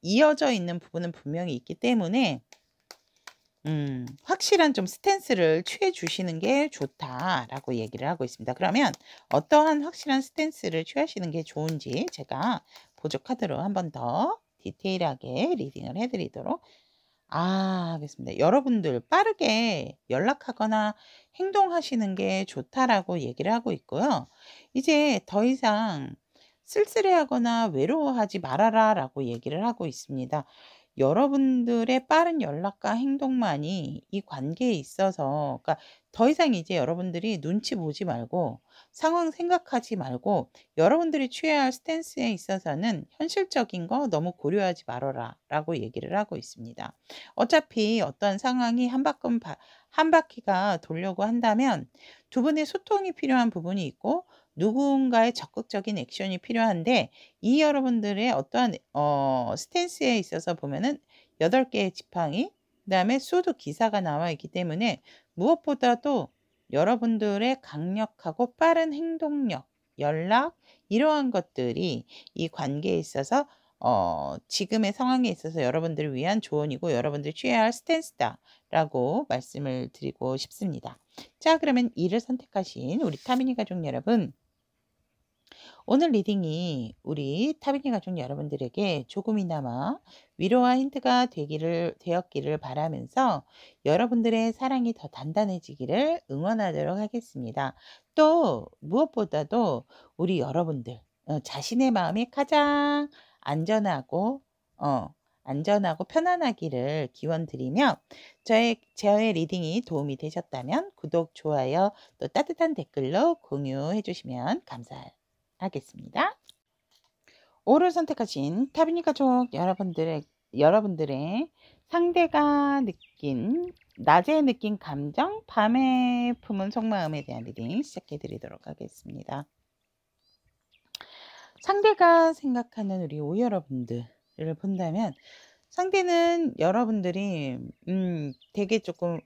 이어져 있는 부분은 분명히 있기 때문에 확실한 좀 스탠스를 취해 주시는 게 좋다라고 얘기를 하고 있습니다. 그러면 어떠한 확실한 스탠스를 취하시는 게 좋은지 제가 보조 카드로 한 번 더 디테일하게 리딩을 해 드리도록 하겠습니다. 여러분들 빠르게 연락하거나 행동하시는 게 좋다라고 얘기를 하고 있고요. 이제 더 이상 쓸쓸해하거나 외로워하지 말아라라고 얘기를 하고 있습니다. 여러분들의 빠른 연락과 행동만이 이 관계에 있어서, 그러니까 더 이상 이제 여러분들이 눈치 보지 말고 상황 생각하지 말고 여러분들이 취해야 할 스탠스에 있어서는 현실적인 거 너무 고려하지 말아라라고 얘기를 하고 있습니다. 어차피 어떤 상황이 한 바퀴가 돌려고 한다면 두 분의 소통이 필요한 부분이 있고, 누군가의 적극적인 액션이 필요한데 이 여러분들의 어떠한 스탠스에 있어서 보면은 8개의 지팡이 그다음에 소드 기사가 나와 있기 때문에 무엇보다도 여러분들의 강력하고 빠른 행동력, 연락 이러한 것들이 이 관계에 있어서 지금의 상황에 있어서 여러분들을 위한 조언이고 여러분들이 취해야 할 스탠스다라고 말씀을 드리고 싶습니다. 자, 그러면 이를 선택하신 우리 타미니 가족 여러분, 오늘 리딩이 우리 타비니 가족 여러분들에게 조금이나마 위로와 힌트가 되었기를 바라면서 여러분들의 사랑이 더 단단해지기를 응원하도록 하겠습니다. 또 무엇보다도 우리 여러분들 자신의 마음이 가장 안전하고 안전하고 편안하기를 기원드리며 저의 리딩이 도움이 되셨다면 구독, 좋아요, 또 따뜻한 댓글로 공유해 주시면 감사하겠습니다. 오를 선택하신 타비니 가족 여러분들의 상대가 느낀 낮에 느낀 감정, 밤에 품은 속마음에 대한 리딩 시작해 드리도록 하겠습니다. 상대가 생각하는 우리 오 여러분들을 본다면 상대는 여러분들이 되게 조금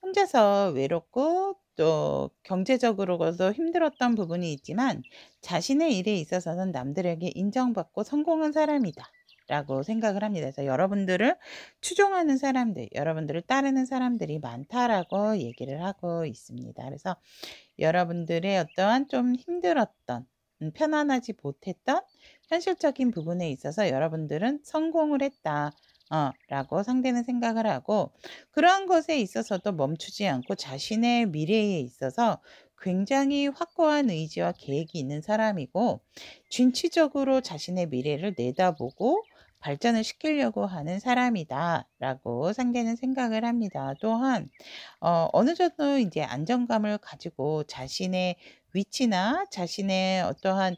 혼자서 외롭고 또 경제적으로도 힘들었던 부분이 있지만 자신의 일에 있어서는 남들에게 인정받고 성공한 사람이다 라고 생각을 합니다. 그래서 여러분들을 추종하는 사람들, 여러분들을 따르는 사람들이 많다라고 얘기를 하고 있습니다. 그래서 여러분들의 어떠한 좀 힘들었던 편안하지 못했던 현실적인 부분에 있어서 여러분들은 성공을 했다 라고 상대는 생각을 하고 그러한 것에 있어서도 멈추지 않고 자신의 미래에 있어서 굉장히 확고한 의지와 계획이 있는 사람이고 진취적으로 자신의 미래를 내다보고 발전을 시키려고 하는 사람이다 라고 상대는 생각을 합니다. 또한 어느 정도 이제 안정감을 가지고 자신의 위치나 자신의 어떠한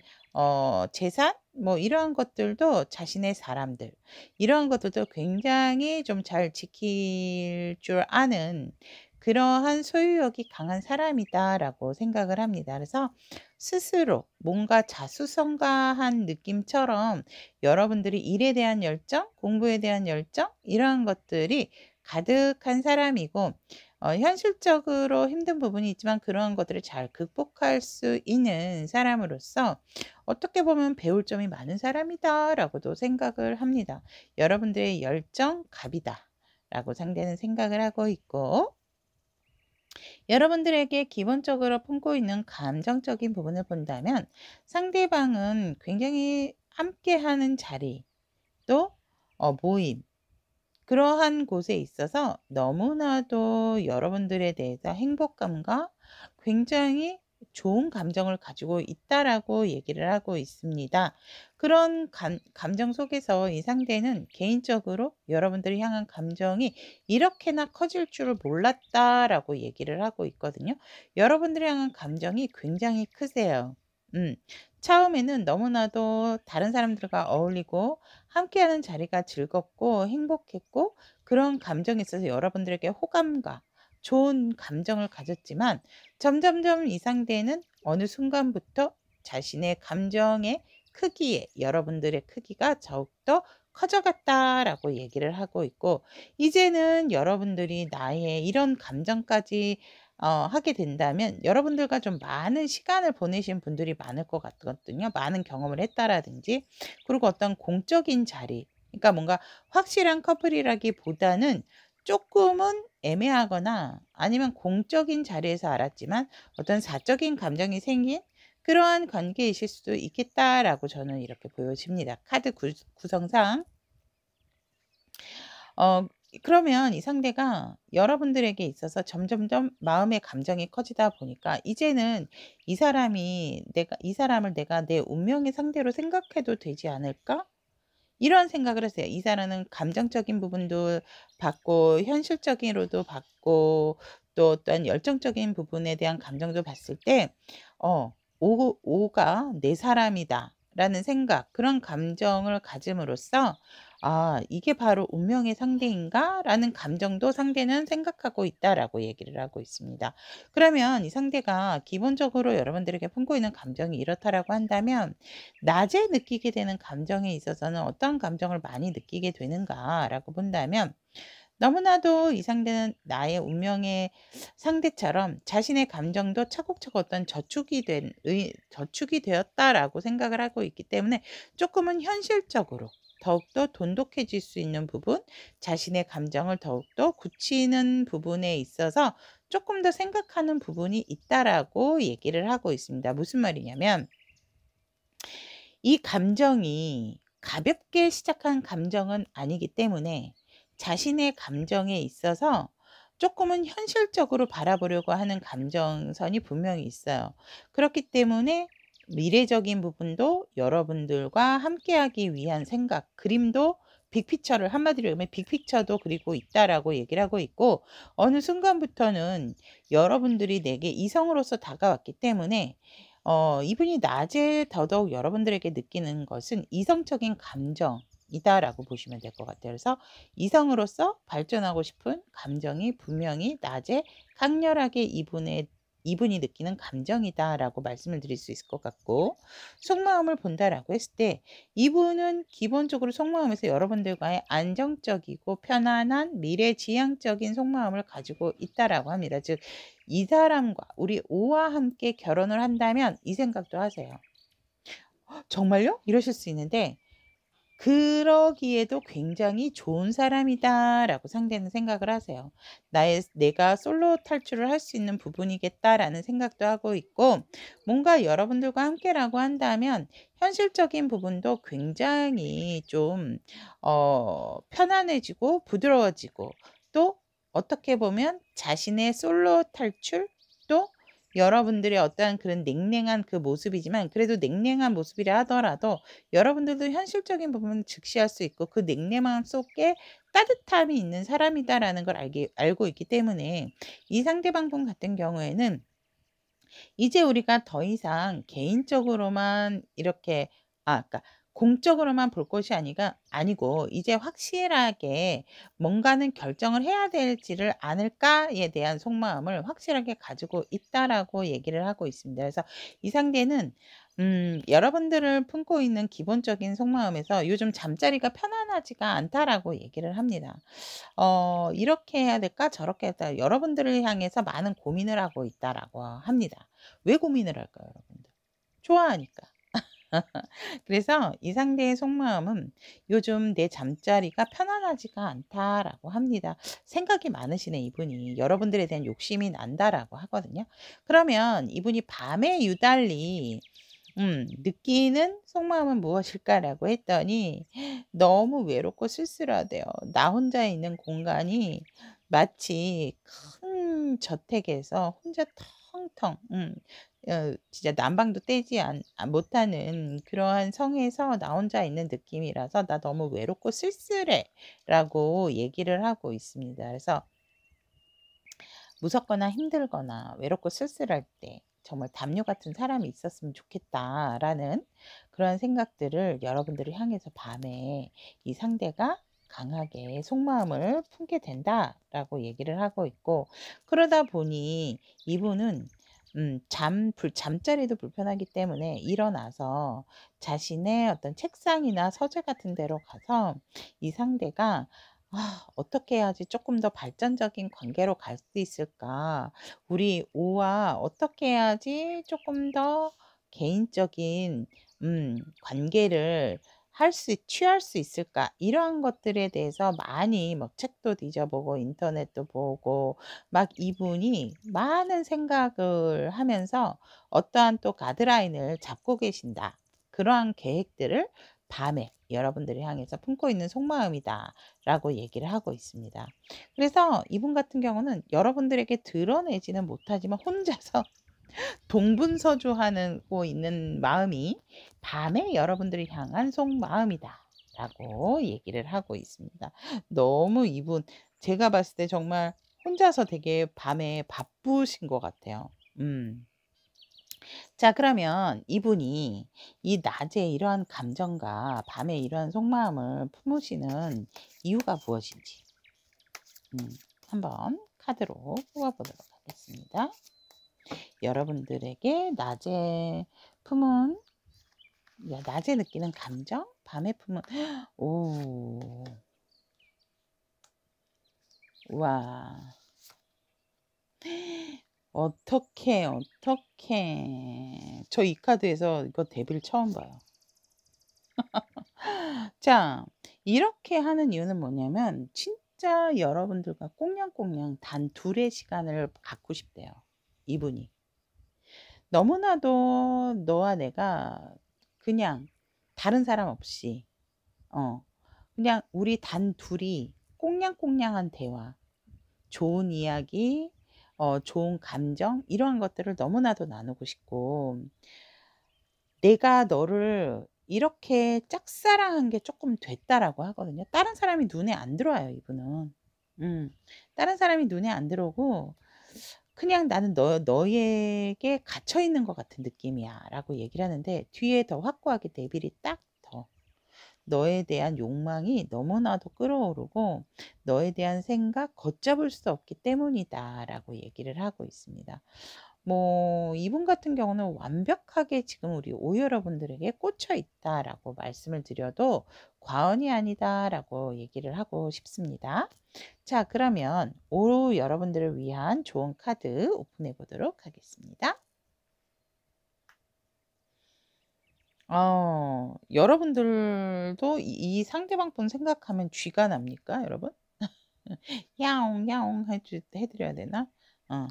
재산 뭐 이러한 것들도 자신의 사람들 이러한 것들도 굉장히 좀 잘 지킬 줄 아는 그러한 소유욕이 강한 사람이다라고 생각을 합니다. 그래서 스스로 뭔가 자수성가한 느낌처럼 여러분들이 일에 대한 열정, 공부에 대한 열정 이러한 것들이 가득한 사람이고 현실적으로 힘든 부분이 있지만 그러한 것들을 잘 극복할 수 있는 사람으로서 어떻게 보면 배울 점이 많은 사람이다라고도 생각을 합니다. 여러분들의 열정 갑이다 라고 상대는 생각을 하고 있고 여러분들에게 기본적으로 품고 있는 감정적인 부분을 본다면 상대방은 굉장히 함께하는 자리 또 모임 그러한 곳에 있어서 너무나도 여러분들에 대해서 행복감과 굉장히 좋은 감정을 가지고 있다라고 얘기를 하고 있습니다. 그런 감정 속에서 이 상대는 개인적으로 여러분들을 향한 감정이 이렇게나 커질 줄을 몰랐다라고 얘기를 하고 있거든요. 여러분들을 향한 감정이 굉장히 크세요. 처음에는 너무나도 다른 사람들과 어울리고 함께하는 자리가 즐겁고 행복했고 그런 감정에 있어서 여러분들에게 호감과 좋은 감정을 가졌지만 점점점 이 상대는 어느 순간부터 자신의 감정의 크기에 여러분들의 크기가 더욱더 커져갔다라고 얘기를 하고 있고 이제는 여러분들이 나의 이런 감정까지 하게 된다면 여러분들과 좀 많은 시간을 보내신 분들이 많을 것 같거든요. 많은 경험을 했다라든지 그리고 어떤 공적인 자리 그러니까 뭔가 확실한 커플이라기보다는 조금은 애매하거나 아니면 공적인 자리에서 알았지만 어떤 사적인 감정이 생긴 그러한 관계이실 수도 있겠다라고 저는 이렇게 보여집니다. 카드 구성상 그러면 이 상대가 여러분들에게 있어서 점점점 마음의 감정이 커지다 보니까 이제는 이 사람을 내가 내 운명의 상대로 생각해도 되지 않을까? 이런 생각을 하세요. 이 사람은 감정적인 부분도 받고 현실적으로도 받고 또 어떤 열정적인 부분에 대한 감정도 봤을 때 오가 내 사람이다 라는 생각 그런 감정을 가짐으로써 '아 이게 바로 운명의 상대인가?'라는 감정도 상대는 생각하고 있다라고 얘기를 하고 있습니다. 그러면 이 상대가 기본적으로 여러분들에게 품고 있는 감정이 이렇다라고 한다면 낮에 느끼게 되는 감정에 있어서는 어떤 감정을 많이 느끼게 되는가라고 본다면 너무나도 이 상대는 나의 운명의 상대처럼 자신의 감정도 차곡차곡 어떤 저축이 되었다라고 생각을 하고 있기 때문에 조금은 현실적으로 더욱더 돈독해질 수 있는 부분, 자신의 감정을 더욱더 굳히는 부분에 있어서 조금 더 생각하는 부분이 있다라고 얘기를 하고 있습니다. 무슨 말이냐면 이 감정이 가볍게 시작한 감정은 아니기 때문에 자신의 감정에 있어서 조금은 현실적으로 바라보려고 하는 감정선이 분명히 있어요. 그렇기 때문에 미래적인 부분도 여러분들과 함께하기 위한 생각, 그림도 빅피처를 한마디로 얘기하면 빅피처도 그리고 있다라고 얘기를 하고 있고 어느 순간부터는 여러분들이 내게 이성으로서 다가왔기 때문에 이분이 낮에 더더욱 여러분들에게 느끼는 것은 이성적인 감정이다라고 보시면 될 것 같아요. 그래서 이성으로서 발전하고 싶은 감정이 분명히 낮에 강렬하게 이분이 느끼는 감정이다라고 말씀을 드릴 수 있을 것 같고 속마음을 본다라고 했을 때 이분은 기본적으로 속마음에서 여러분들과의 안정적이고 편안한 미래지향적인 속마음을 가지고 있다라고 합니다. 즉 이 사람과 우리 오와 함께 결혼을 한다면 이 생각도 하세요. 정말요? 이러실 수 있는데 그러기에도 굉장히 좋은 사람이다라고 상대는 생각을 하세요. 내가 솔로 탈출을 할 수 있는 부분이겠다라는 생각도 하고 있고 뭔가 여러분들과 함께라고 한다면 현실적인 부분도 굉장히 좀 편안해지고 부드러워지고 또 어떻게 보면 자신의 솔로 탈출 또 여러분들의 어떠한 그런 냉랭한 그 모습이지만 그래도 냉랭한 모습이라 하더라도 여러분들도 현실적인 부분을 직시할 수 있고 그 냉랭함 속에 따뜻함이 있는 사람이다라는 걸 알고 있기 때문에 이 상대방 분 같은 경우에는 이제 우리가 더 이상 개인적으로만 이렇게 그러니까 공적으로만 볼 것이 아니고 이제 확실하게 뭔가는 결정을 해야 될지를 않을까에 대한 속마음을 확실하게 가지고 있다라고 얘기를 하고 있습니다. 그래서 이 상대는 여러분들을 품고 있는 기본적인 속마음에서 요즘 잠자리가 편안하지가 않다라고 얘기를 합니다. 이렇게 해야 될까 저렇게 해야 될까 여러분들을 향해서 많은 고민을 하고 있다라고 합니다. 왜 고민을 할까요, 여러분들? 좋아하니까. 그래서 이 상대의 속마음은 "요즘 내 잠자리가 편안하지가 않다."라고 합니다. 생각이 많으시네 이분이. 여러분들에 대한 욕심이 난다라고 하거든요. 그러면 이분이 밤에 유달리 느끼는 속마음은 무엇일까라고 했더니 너무 외롭고 쓸쓸하대요. 나 혼자 있는 공간이 마치 큰 저택에서 혼자 텅텅 진짜 난방도 떼지 못하는 그러한 성에서 나 혼자 있는 느낌이라서 "나 너무 외롭고 쓸쓸해."라고 얘기를 하고 있습니다. 그래서 무섭거나 힘들거나 외롭고 쓸쓸할 때 정말 '담요 같은 사람이 있었으면 좋겠다.'라는 그런 생각들을 여러분들을 향해서 밤에 이 상대가 강하게 속마음을 품게 된다라고 얘기를 하고 있고 그러다 보니 이분은 잠자리도 불편하기 때문에 일어나서 자신의 어떤 책상이나 서재 같은 데로 가서 이 상대가 '아 어떻게 해야지 조금 더 발전적인 관계로 갈 수 있을까? 우리 오와 어떻게 해야지 조금 더 개인적인 관계를 취할 수 있을까?' 이러한 것들에 대해서 많이 막 책도 뒤져보고 인터넷도 보고 막 이분이 많은 생각을 하면서 어떠한 또 가드라인을 잡고 계신다. 그러한 계획들을 밤에 여러분들을 향해서 품고 있는 속마음이다라고 얘기를 하고 있습니다. 그래서 이분 같은 경우는 여러분들에게 드러내지는 못하지만 혼자서 동분서주하고 있는 마음이 밤에 여러분들을 향한 속마음이다라고 얘기를 하고 있습니다. 너무 이분 제가 봤을 때 정말 혼자서 되게 밤에 바쁘신 것 같아요. 음. 자, 그러면 이분이 이 낮에 이러한 감정과 밤에 이러한 속마음을 품으시는 이유가 무엇인지 한번 카드로 뽑아보도록 하겠습니다. 여러분들에게 품은 낮에 느끼는 감정, 밤에 품은 오, 와, 어떻게 저 이 카드에서 이거 데뷔를 처음 봐요. 자, 이렇게 하는 이유는 뭐냐면 진짜 여러분들과 꽁냥꽁냥 단 둘의 시간을 갖고 싶대요, 이분이. 너무나도 너와 내가 그냥 다른 사람 없이 그냥 우리 단 둘이 꽁냥꽁냥한 대화, 좋은 이야기, 좋은 감정 이러한 것들을 너무나도 나누고 싶고, 내가 너를 이렇게 짝사랑한 게 조금 됐다라고 하거든요. 다른 사람이 눈에 안 들어와요, 이분은. 다른 사람이 눈에 안 들어오고 그냥 "나는 너에게 갇혀 있는 것 같은 느낌이야."라고 얘기를 하는데, 뒤에 더 확고하게 데빌이 딱 더 너에 대한 욕망이 너무나도 끌어오르고 너에 대한 생각 걷잡을 수 없기 때문이다라고 얘기를 하고 있습니다. 뭐 이분 같은 경우는 완벽하게 지금 우리 오 여러분들에게 꽂혀 있다라고 말씀을 드려도 과언이 아니다라고 얘기를 하고 싶습니다. 자, 그러면 오 여러분들을 위한 좋은 카드 오픈해 보도록 하겠습니다. 여러분들도 이 상대방 분 생각하면 쥐가 납니까, 여러분? 야옹 야옹 해 드려야 되나? 어.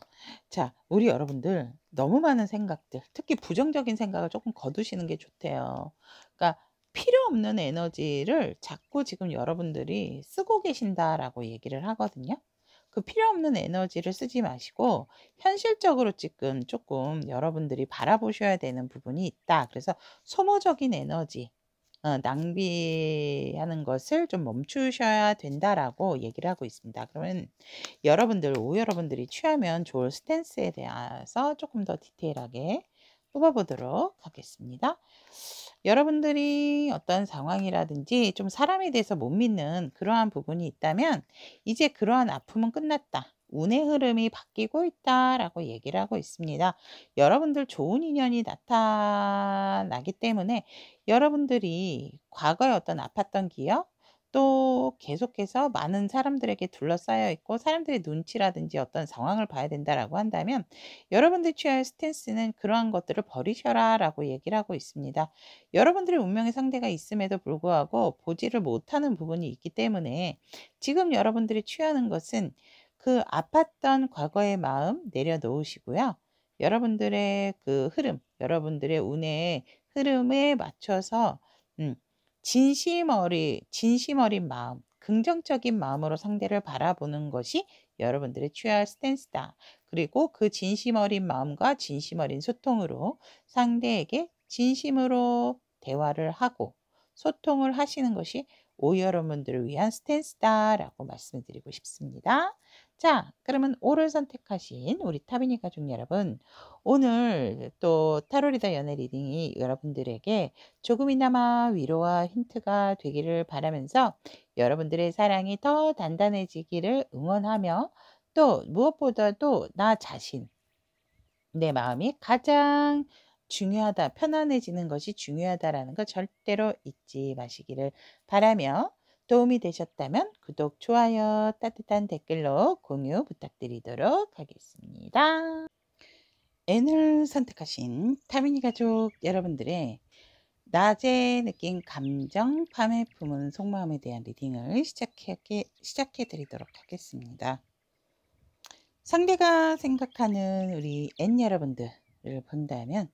자, 우리 여러분들 너무 많은 생각들, 특히 부정적인 생각을 조금 거두시는 게 좋대요. 그러니까 필요 없는 에너지를 자꾸 지금 여러분들이 쓰고 계신다라고 얘기를 하거든요. 그 필요 없는 에너지를 쓰지 마시고 현실적으로 지금 조금 여러분들이 바라보셔야 되는 부분이 있다. 그래서 소모적인 에너지 낭비하는 것을 좀 멈추셔야 된다라고 얘기를 하고 있습니다. 그러면 오 여러분들이 취하면 좋을 스탠스에 대해서 조금 더 디테일하게 뽑아보도록 하겠습니다. 여러분들이 어떤 상황이라든지 좀 사람에 대해서 못 믿는 그러한 부분이 있다면 이제 그러한 아픔은 끝났다. 운의 흐름이 바뀌고 있다라고 얘기를 하고 있습니다. 여러분들 좋은 인연이 나타나기 때문에 여러분들이 과거에 어떤 아팠던 기억, 또 계속해서 많은 사람들에게 둘러싸여 있고 사람들의 눈치라든지 어떤 상황을 봐야 된다라고 한다면 여러분들이 취할 스탠스는 "그러한 것들을 버리셔라."라고 얘기를 하고 있습니다. 여러분들의 운명의 상대가 있음에도 불구하고 보지를 못하는 부분이 있기 때문에 지금 여러분들이 취하는 것은 그 아팠던 과거의 마음 내려놓으시고요. 여러분들의 그 흐름, 여러분들의 운의 흐름에 맞춰서 음 진심 어린 마음, 긍정적인 마음으로 상대를 바라보는 것이 여러분들의 취할 스탠스다. 그리고 그 진심 어린 마음과 진심 어린 소통으로 상대에게 진심으로 대화를 하고 소통을 하시는 것이 오 여러분들을 위한 스탠스다라고 말씀을 드리고 싶습니다. 자, 그러면 오를 선택하신 우리 타비니 가족 여러분, 오늘 또 타로 리더 연애 리딩이 여러분들에게 조금이나마 위로와 힌트가 되기를 바라면서 여러분들의 사랑이 더 단단해지기를 응원하며, 또 무엇보다도 나 자신, 내 마음이 가장 중요하다, 편안해지는 것이 중요하다라는 거 절대로 잊지 마시기를 바라며, 도움이 되셨다면 구독, 좋아요, 따뜻한 댓글로 공유 부탁드리도록 하겠습니다. N을 선택하신 타미니 가족 여러분들의 낮에 느낀 감정, 밤에 품은 속마음에 대한 리딩을 시작해 드리도록 하겠습니다. 상대가 생각하는 우리 N 여러분들을 본다면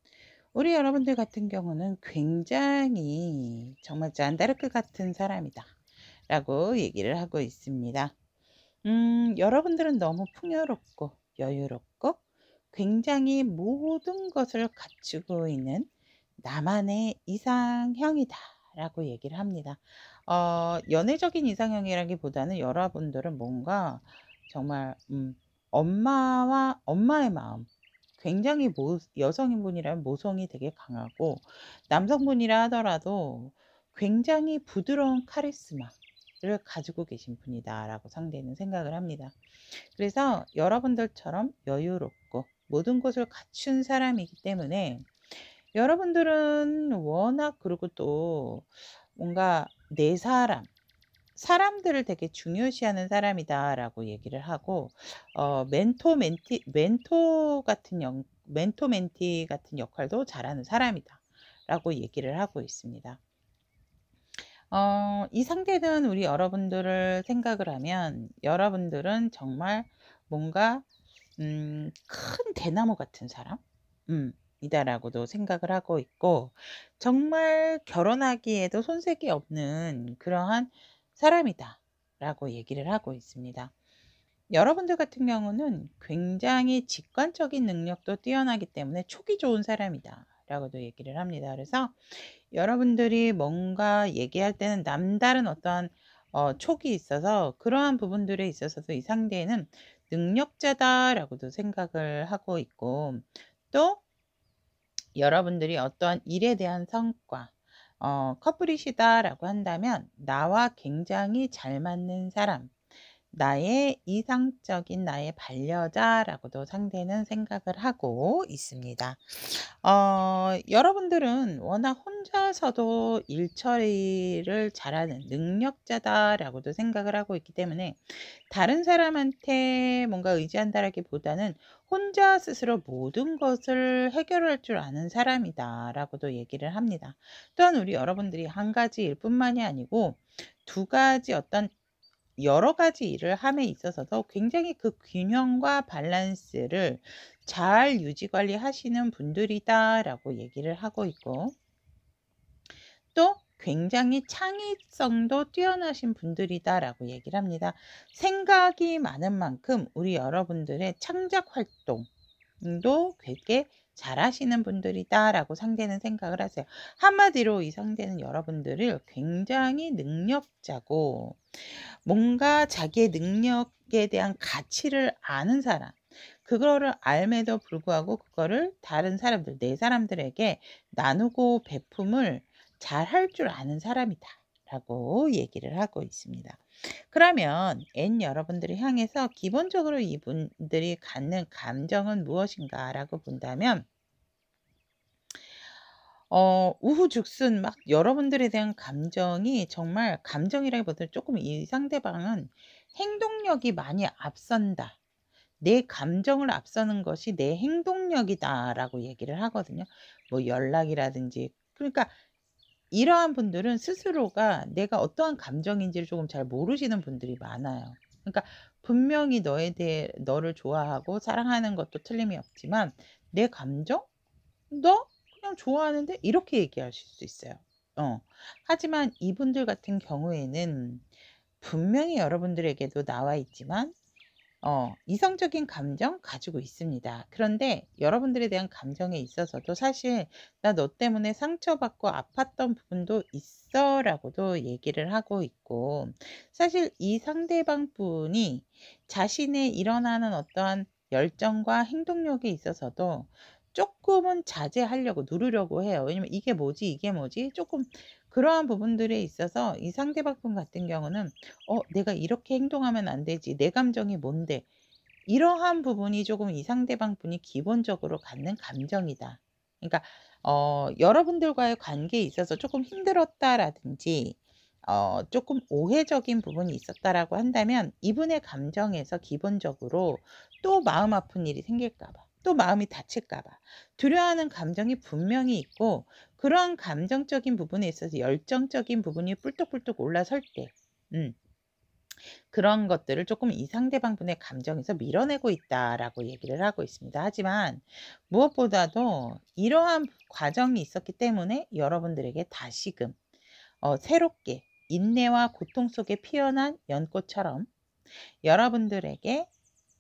우리 여러분들 같은 경우는 굉장히 정말 잔다르크 같은 사람이다 라고 얘기를 하고 있습니다. 여러분들은 너무 풍요롭고 여유롭고 굉장히 모든 것을 갖추고 있는 나만의 이상형이다 라고 얘기를 합니다. 연애적인 이상형이라기보다는 여러분들은 뭔가 정말 엄마의 마음, 굉장히 여성분이라면 모성이 되게 강하고, 남성분이라 하더라도 굉장히 부드러운 카리스마를 가지고 계신 분이다라고 상대는 생각을 합니다. 그래서 여러분들처럼 여유롭고 모든 것을 갖춘 사람이기 때문에 여러분들은 워낙, 그리고 또 뭔가 내 사람들을 되게 중요시하는 사람이다라고 얘기를 하고, 멘토 멘티 같은 역할도 잘하는 사람이다라고 얘기를 하고 있습니다. 이 상대는 우리 여러분들을 생각을 하면 여러분들은 정말 뭔가 큰 대나무 같은 사람? 이다라고도 생각을 하고 있고, 정말 결혼하기에도 손색이 없는 그러한 사람이다라고 얘기를 하고 있습니다. 여러분들 같은 경우는 굉장히 직관적인 능력도 뛰어나기 때문에 촉이 좋은 사람이다라고도 얘기를 합니다. 그래서 여러분들이 뭔가 얘기할 때는 남다른 어떠한 촉이 있어서 그러한 부분들에 있어서도 이 상대는 능력자다라고도 생각을 하고 있고, 또 여러분들이 어떠한 일에 대한 성과, 커플이시다라고 한다면 나와 굉장히 잘 맞는 사람, 나의 이상적인 나의 반려자라고도 상대는 생각을 하고 있습니다. 여러분들은 워낙 혼자서도 일 처리를 잘하는 능력자다라고도 생각을 하고 있기 때문에 다른 사람한테 뭔가 의지한다라기보다는 혼자 스스로 모든 것을 해결할 줄 아는 사람이다라고도 얘기를 합니다. 또한 우리 여러분들이 한 가지 일뿐만이 아니고 두 가지, 어떤 여러 가지 일을 함에 있어서도 굉장히 그 균형과 밸런스를 잘 유지 관리하시는 분들이다라고 얘기를 하고 있고, 또 굉장히 창의성도 뛰어나신 분들이다라고 얘기를 합니다. 생각이 많은 만큼 우리 여러분들의 창작 활동도 되게 잘하시는 분들이다라고 상대는 생각을 하세요. 한마디로 이 상대는 여러분들을 굉장히 능력자고, 뭔가 자기의 능력에 대한 가치를 아는 사람, 그거를 알매도 불구하고 그거를 다른 사람들, 내 사람들에게 나누고 베품을 잘 할 줄 아는 사람이다 라고 얘기를 하고 있습니다. 그러면 여러분들을 향해서 기본적으로 이분들이 갖는 감정은 무엇인가 라고 본다면, 우후죽순 막 여러분들에 대한 감정이, 정말 감정이라기보다는 조금 이 상대방은 행동력이 많이 앞선다. 내 감정을 앞서는 것이 내 행동력이다라고 얘기를 하거든요. 뭐 연락이라든지. 그러니까 이러한 분들은 스스로가 내가 어떠한 감정인지를 조금 잘 모르시는 분들이 많아요. 그러니까 분명히 너에 대해, 너를 좋아하고 사랑하는 것도 틀림이 없지만 내 감정? "너 그냥 좋아하는데?" 이렇게 얘기하실 수 있어요. 하지만 이분들 같은 경우에는 분명히 여러분들에게도 나와 있지만 이성적인 감정 가지고 있습니다. 그런데 여러분들에 대한 감정에 있어서도 사실 "나 너 때문에 상처받고 아팠던 부분도 있어."라고도 얘기를 하고 있고, 사실 이 상대방 분이 자신의 일어나는 어떠한 열정과 행동력에 있어서도 쪼끔은 자제하려고 누르려고 해요. 왜냐면 '이게 뭐지? 이게 뭐지?' 쪼끔 그러한 부분들에 있어서 이 상대방 분 같은 경우는 '내가 이렇게 행동하면 안 되지. 내 감정이 뭔데?' 이러한 부분이 조금 이 상대방 분이 기본적으로 갖는 감정이다. 그러니까 여러분들과의 관계에 있어서 조금 힘들었다라든지 조금 오해적인 부분이 있었다라고 한다면, 이분의 감정에서 기본적으로 또 마음 아픈 일이 생길까 봐, 또 마음이 다칠까 봐 두려워하는 감정이 분명히 있고, 그러한 감정적인 부분에 있어서 열정적인 부분이 뿔떡뿔떡 올라설 때 그런 것들을 조금 이 상대방 분의 감정에서 밀어내고 있다라고 얘기를 하고 있습니다. 하지만 무엇보다도 이러한 과정이 있었기 때문에 여러분들에게 다시금 새롭게 인내와 고통 속에 피어난 연꽃처럼 여러분들에게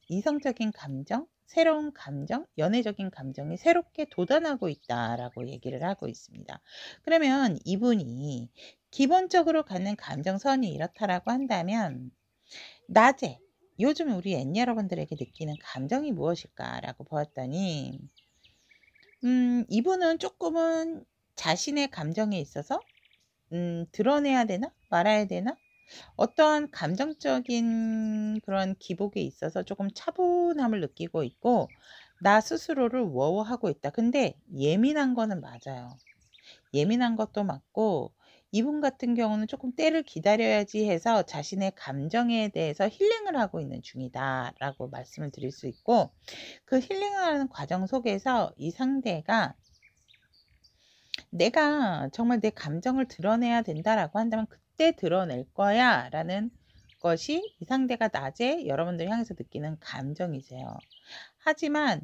이성적인 감정, 새로운 감정, 연애적인 감정이 새롭게 돋아나고 있다라고 얘기를 하고 있습니다. 그러면 이분이 기본적으로 갖는 감정선이 이렇다라고 한다면, 낮에 요즘 우리 N 여러분들에게 느끼는 감정이 무엇일까라고 보았더니 이분은 쪼끔은 자신의 감정에 있어서 드러내야 되나 말아야 되나 어떠한 감정적인 그런 기복에 있어서 조금 차분함을 느끼고 있고 나 스스로를 워워하고 있다. 근데 예민한 거는 맞아요. 예민한 것도 맞고 이분 같은 경우는 조금 때를 기다려야지 해서 자신의 감정에 대해서 힐링을 하고 있는 중이다라고 말씀을 드릴 수 있고 그 힐링을 하는 과정 속에서 이 상대가 내가 정말 내 감정을 드러내야 된다라고 한다면 그때 드러낼 거야라는 것이 이 상대가 낮에 여러분들 향해서 느끼는 감정이세요. 하지만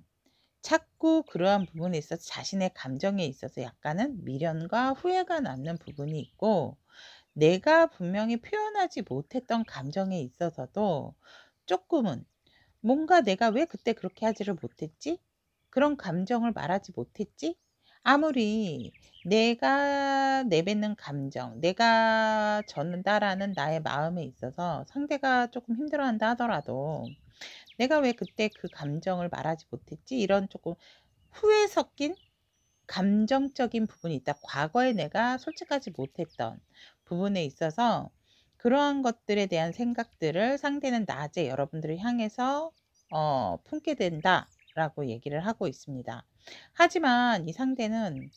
자꾸 그러한 부분에 있어서 자신의 감정에 있어서 약간은 미련과 후회가 남는 부분이 있고 내가 분명히 표현하지 못했던 감정에 있어서도 조금은 뭔가 '내가 왜 그때 그렇게 하지를 못했지? 그런 감정을 말하지 못했지?' 아무리 내가 내뱉는 감정, 내가 전달하는 나의 마음에 있어서 상대가 조금 힘들어한다 하더라도 '내가 왜 그때 그 감정을 말하지 못했지?' 이런 조금 후회 섞인 감정적인 부분이 있다. 과거에 내가 솔직하지 못했던 부분에 있어서 그러한 것들에 대한 생각들을 상대는 낮에 여러분들을 향해서 품게 된다라고 얘기를 하고 있습니다. 하지만 이 상대는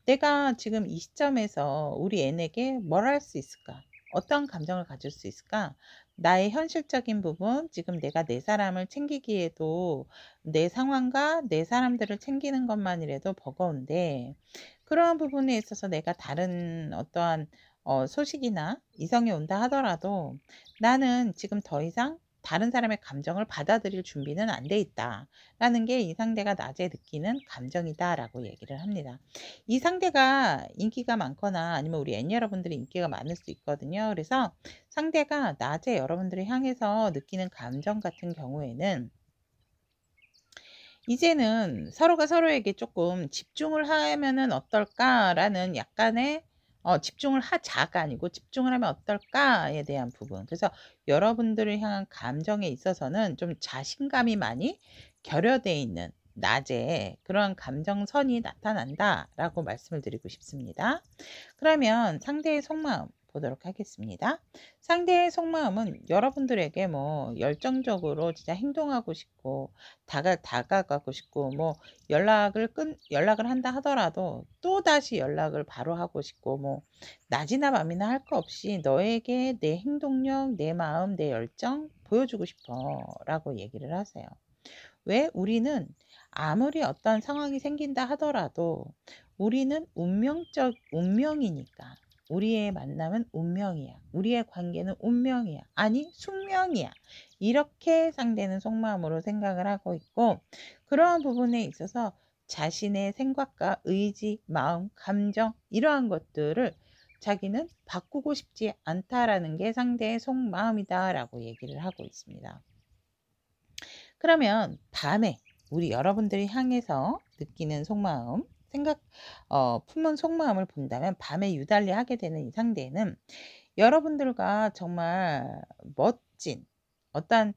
'내가 지금 이 시점에서 우리 N에게 뭘 할 수 있을까? 어떤 감정을 가질 수 있을까? 나의 현실적인 부분 지금 내가 내 사람을 챙기기에도 내 상황과 내 사람들을 챙기는 것만이라도 버거운데 그러한 부분에 있어서 내가 다른 어떠한 소식이나 이성이 온다 하더라도 나는 지금 더 이상 다른 사람의 감정을 받아들일 준비는 안 돼 있다.'라는 게 이 상대가 낮에 느끼는 감정이다라고 얘기를 합니다. 이 상대가 인기가 많거나 아니면 우리 N 여러분들이 인기가 많을 수 있거든요. 그래서 상대가 낮에 여러분들을 향해서 느끼는 감정 같은 경우에는 이제는 서로가 서로에게 조금 '집중을 하면은 어떨까?'라는 약간의 집중을 하자가 아니고 '집중을 하면 어떨까?'에 대한 부분. 그래서 여러분들을 향한 감정에 있어서는 좀 자신감이 많이 결여돼 있는 낮에 그러한 감정선이 나타난다라고 말씀을 드리고 싶습니다. 그러면 상대의 속마음 보도록 하겠습니다. 상대의 속마음은 여러분들에게 뭐 열정적으로 진짜 행동하고 싶고 다가가고 싶고 뭐 연락을 한다 하더라도 또다시 연락을 바로 하고 싶고 뭐 낮이나 밤이나 할 거 없이 너에게 내 행동력, 내 마음, 내 열정 보여주고 싶어라고 얘기를 하세요. 왜? 우리는 아무리 어떤 상황이 생긴다 하더라도 우리는 운명이니까. 우리의 만남은 운명이야. 우리의 관계는 운명이야. 아니, 숙명이야. 이렇게 상대는 속마음으로 생각을 하고 있고, 그러한 부분에 있어서 자신의 생각과 의지, 마음, 감정, 이러한 것들을 자기는 바꾸고 싶지 않다라는 게 상대의 속마음이다라고 얘기를 하고 있습니다. 그러면 밤에 우리 여러분들이 향해서 느끼는 속마음, 품은 속마음을 본다면 밤에 유달리 하게 되는 이 상대는 여러분들과 정말 멋진 어떤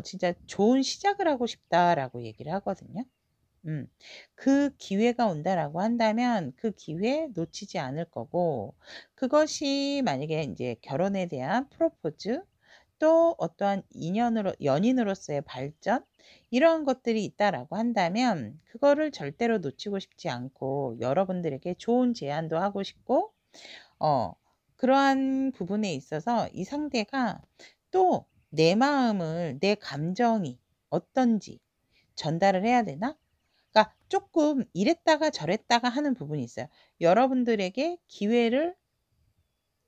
진짜 좋은 시작을 하고 싶다라고 얘기를 하거든요. 음. 그 기회가 온다라고 한다면 그 기회 놓치지 않을 거고 그것이 만약에 인제 결혼에 대한 프로포즈 또 어떠한 연인으로서의 발전 이런 것들이 있다라고 한다면 그거를 절대로 놓치고 싶지 않고 여러분들에게 좋은 제안도 하고 싶고 어 그러한 부분에 있어서 이 상대가 또 내 마음을 내 감정이 어떤지 전달을 해야 되나? 그러니까 쪼끔 이랬다가 저랬다가 하는 부분이 있어요. 여러분들에게 기회를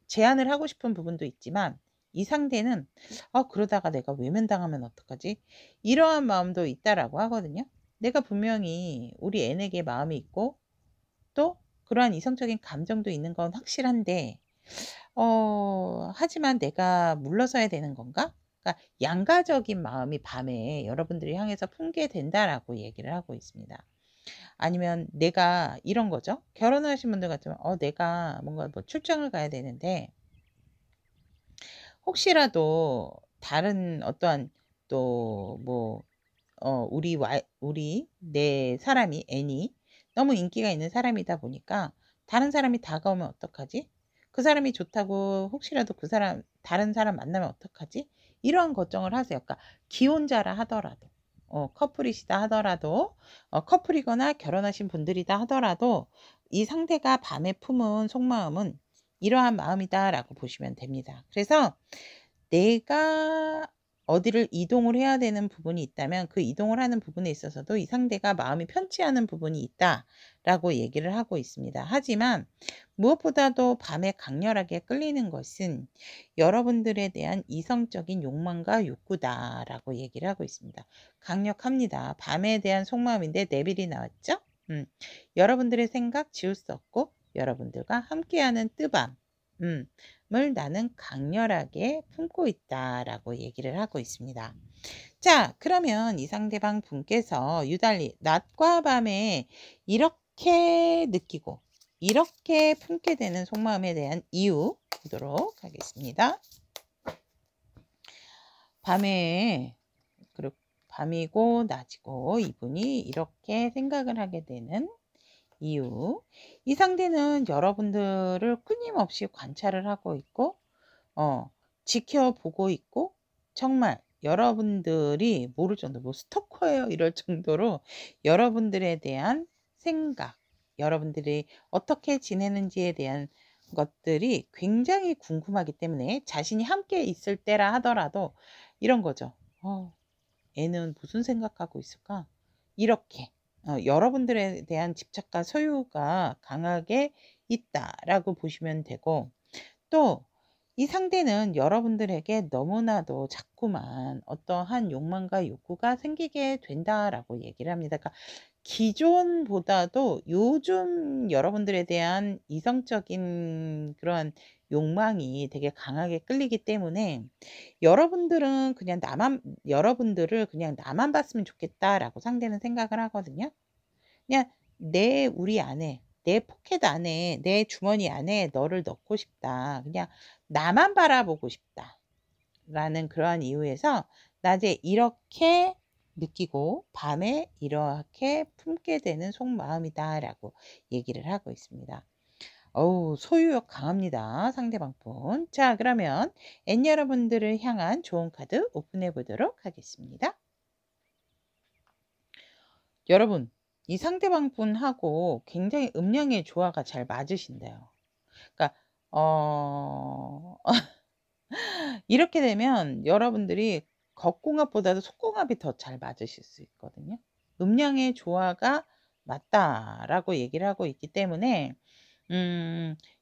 제안을 하고 싶은 부분도 있지만 이 상대는 '아 그러다가 내가 외면당하면 어떡하지?' 이러한 마음도 있다라고 하거든요. 내가 분명히 우리 N에게 마음이 있고 또 그러한 이성적인 감정도 있는 건 확실한데 하지만 '내가 물러서야 되는 건가?' 그러니까 양가적인 마음이 밤에 여러분들을 향해서 품게 된다라고 얘기를 하고 있습니다. 아니면 내가 이런 거죠. 결혼을 하신 분들 같으면 내가 뭔가 뭐 출장을 가야 되는데 혹시라도 다른 어떠한 또 뭐 우리 내 사람이 N이 너무 인기가 있는 사람이다 보니까 다른 사람이 다가오면 어떡하지? 그 사람이 좋다고 혹시라도 그 사람 다른 사람 만나면 어떡하지? 이러한 걱정을 하세요. 그러니까 기혼자라 하더라도 커플이시다 하더라도 커플이거나 결혼하신 분들이다 하더라도 이 상대가 밤에 품은 속마음은 이러한 마음이다라고 보시면 됩니다. 그래서 내가 어디를 이동을 해야 되는 부분이 있다면 그 이동을 하는 부분에 있어서도 이 상대가 마음이 편치 않은 부분이 있다라고 얘기를 하고 있습니다. 하지만 무엇보다도 밤에 강렬하게 끌리는 것은 여러분들에 대한 이성적인 욕망과 욕구다라고 얘기를 하고 있습니다. 강력합니다. 밤에 대한 속마음인데 네빌이 나왔죠? 여러분들의 생각 지울 수 없고 여러분들과 함께하는 뜨밤 을 나는 강렬하게 품고 있다라고 얘기를 하고 있습니다. 자, 그러면 이 상대방 분께서 유달리 낮과 밤에 이렇게 느끼고 이렇게 품게 되는 속마음에 대한 이유 보도록 하겠습니다. 그리고 밤이고 낮이고 이분이 이렇게 생각을 하게 되는 이유. 이 상대는 여러분들을 끊임없이 관찰을 하고 있고 지켜보고 있고 정말 여러분들이 모를 정도 뭐 스토커예요 이럴 정도로 여러분들에 대한 생각, 여러분들이 어떻게 지내는지에 대한 것들이 굉장히 궁금하기 때문에 자신이 함께 있을 때라 하더라도 이런 거죠. 애는 무슨 생각하고 있을까? 이렇게 여러분들에 대한 집착과 소유가 강하게 있다라고 보시면 되고, 또 이 상대는 여러분들에게 너무나도 자꾸만 어떠한 욕망과 욕구가 생기게 된다라고 얘기를 합니다. 그러니까 기존보다도 요즘 여러분들에 대한 이성적인 그런 욕망이 되게 강하게 끌리기 때문에 여러분들을 그냥 나만 봤으면 좋겠다라고 상대는 생각을 하거든요. 그냥 우리 안에, 내 포켓 안에, 내 주머니 안에 너를 넣고 싶다. 그냥 나만 바라보고 싶다. 라는 그러한 이유에서 낮에 이렇게 느끼고 밤에 이렇게 품게 되는 속마음이다 라고 얘기를 하고 있습니다. 소유욕 강합니다. 상대방 분. 자, 그러면 N 여러분들을 향한 좋은 카드 오픈해 보도록 하겠습니다. 여러분, 이 상대방 분하고 굉장히 음량의 조화가 잘 맞으신대요. 그러니까 이렇게 되면 여러분들이 겉궁합보다도 속궁합이 더 잘 맞으실 수 있거든요. 음량의 조화가 맞다라고 얘기를 하고 있기 때문에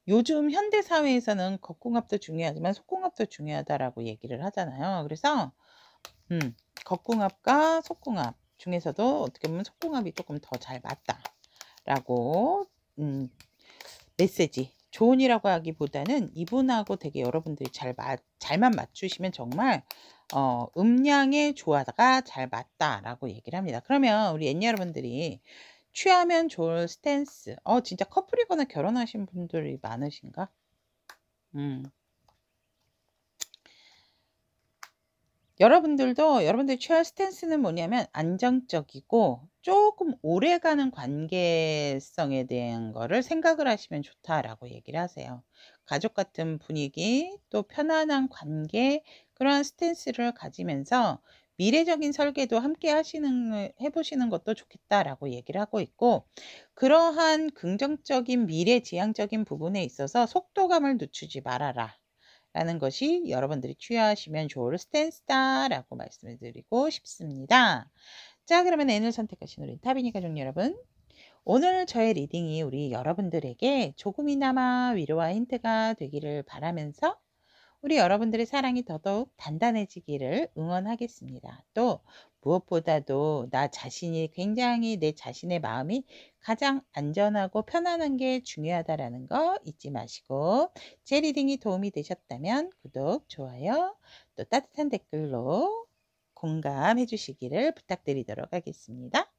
요즘 현대 사회에서는 겉궁합도 중요하지만 속궁합도 중요하다라고 얘기를 하잖아요. 그래서 겉궁합과 속궁합 중에서도 어떻게 보면 속궁합이 조금 더 잘 맞다라고 메시지 조언이라고 하기보다는 이분하고 되게 여러분들이 잘만 맞추시면 정말 음량의 조화가 잘 맞다라고 얘기를 합니다. 그러면 우리 N 여러분들이 취하면 좋을 스탠스 진짜 커플이거나 결혼하신 분들이 많으신가? 여러분들이 취할 스탠스는 뭐냐면 안정적이고 조금 오래가는 관계성에 대한 거를 생각을 하시면 좋다라고 얘기를 하세요. 가족 같은 분위기, 또 편안한 관계, 그러한 스탠스를 가지면서 미래적인 설계도 함께 해보시는 것도 좋겠다라고 얘기를 하고 있고, 그러한 긍정적인 미래지향적인 부분에 있어서 속도감을 늦추지 말아라 라는 것이 여러분들이 취하시면 좋을 스탠스다 라고 말씀을 드리고 싶습니다. 자, 그러면 N을 선택하신 우리 타비니 가족 여러분, 오늘 저의 리딩이 우리 여러분들에게 조금이나마 위로와 힌트가 되기를 바라면서 우리 여러분들의 사랑이 더더욱 단단해지기를 응원하겠습니다. 또 무엇보다도 나 자신이 굉장히 내 자신의 마음이 가장 안전하고 편안한 게 중요하다라는 거 잊지 마시고, 제 리딩이 도움이 되셨다면 구독, 좋아요, 또 따뜻한 댓글로 공감해 주시기를 부탁드리도록 하겠습니다.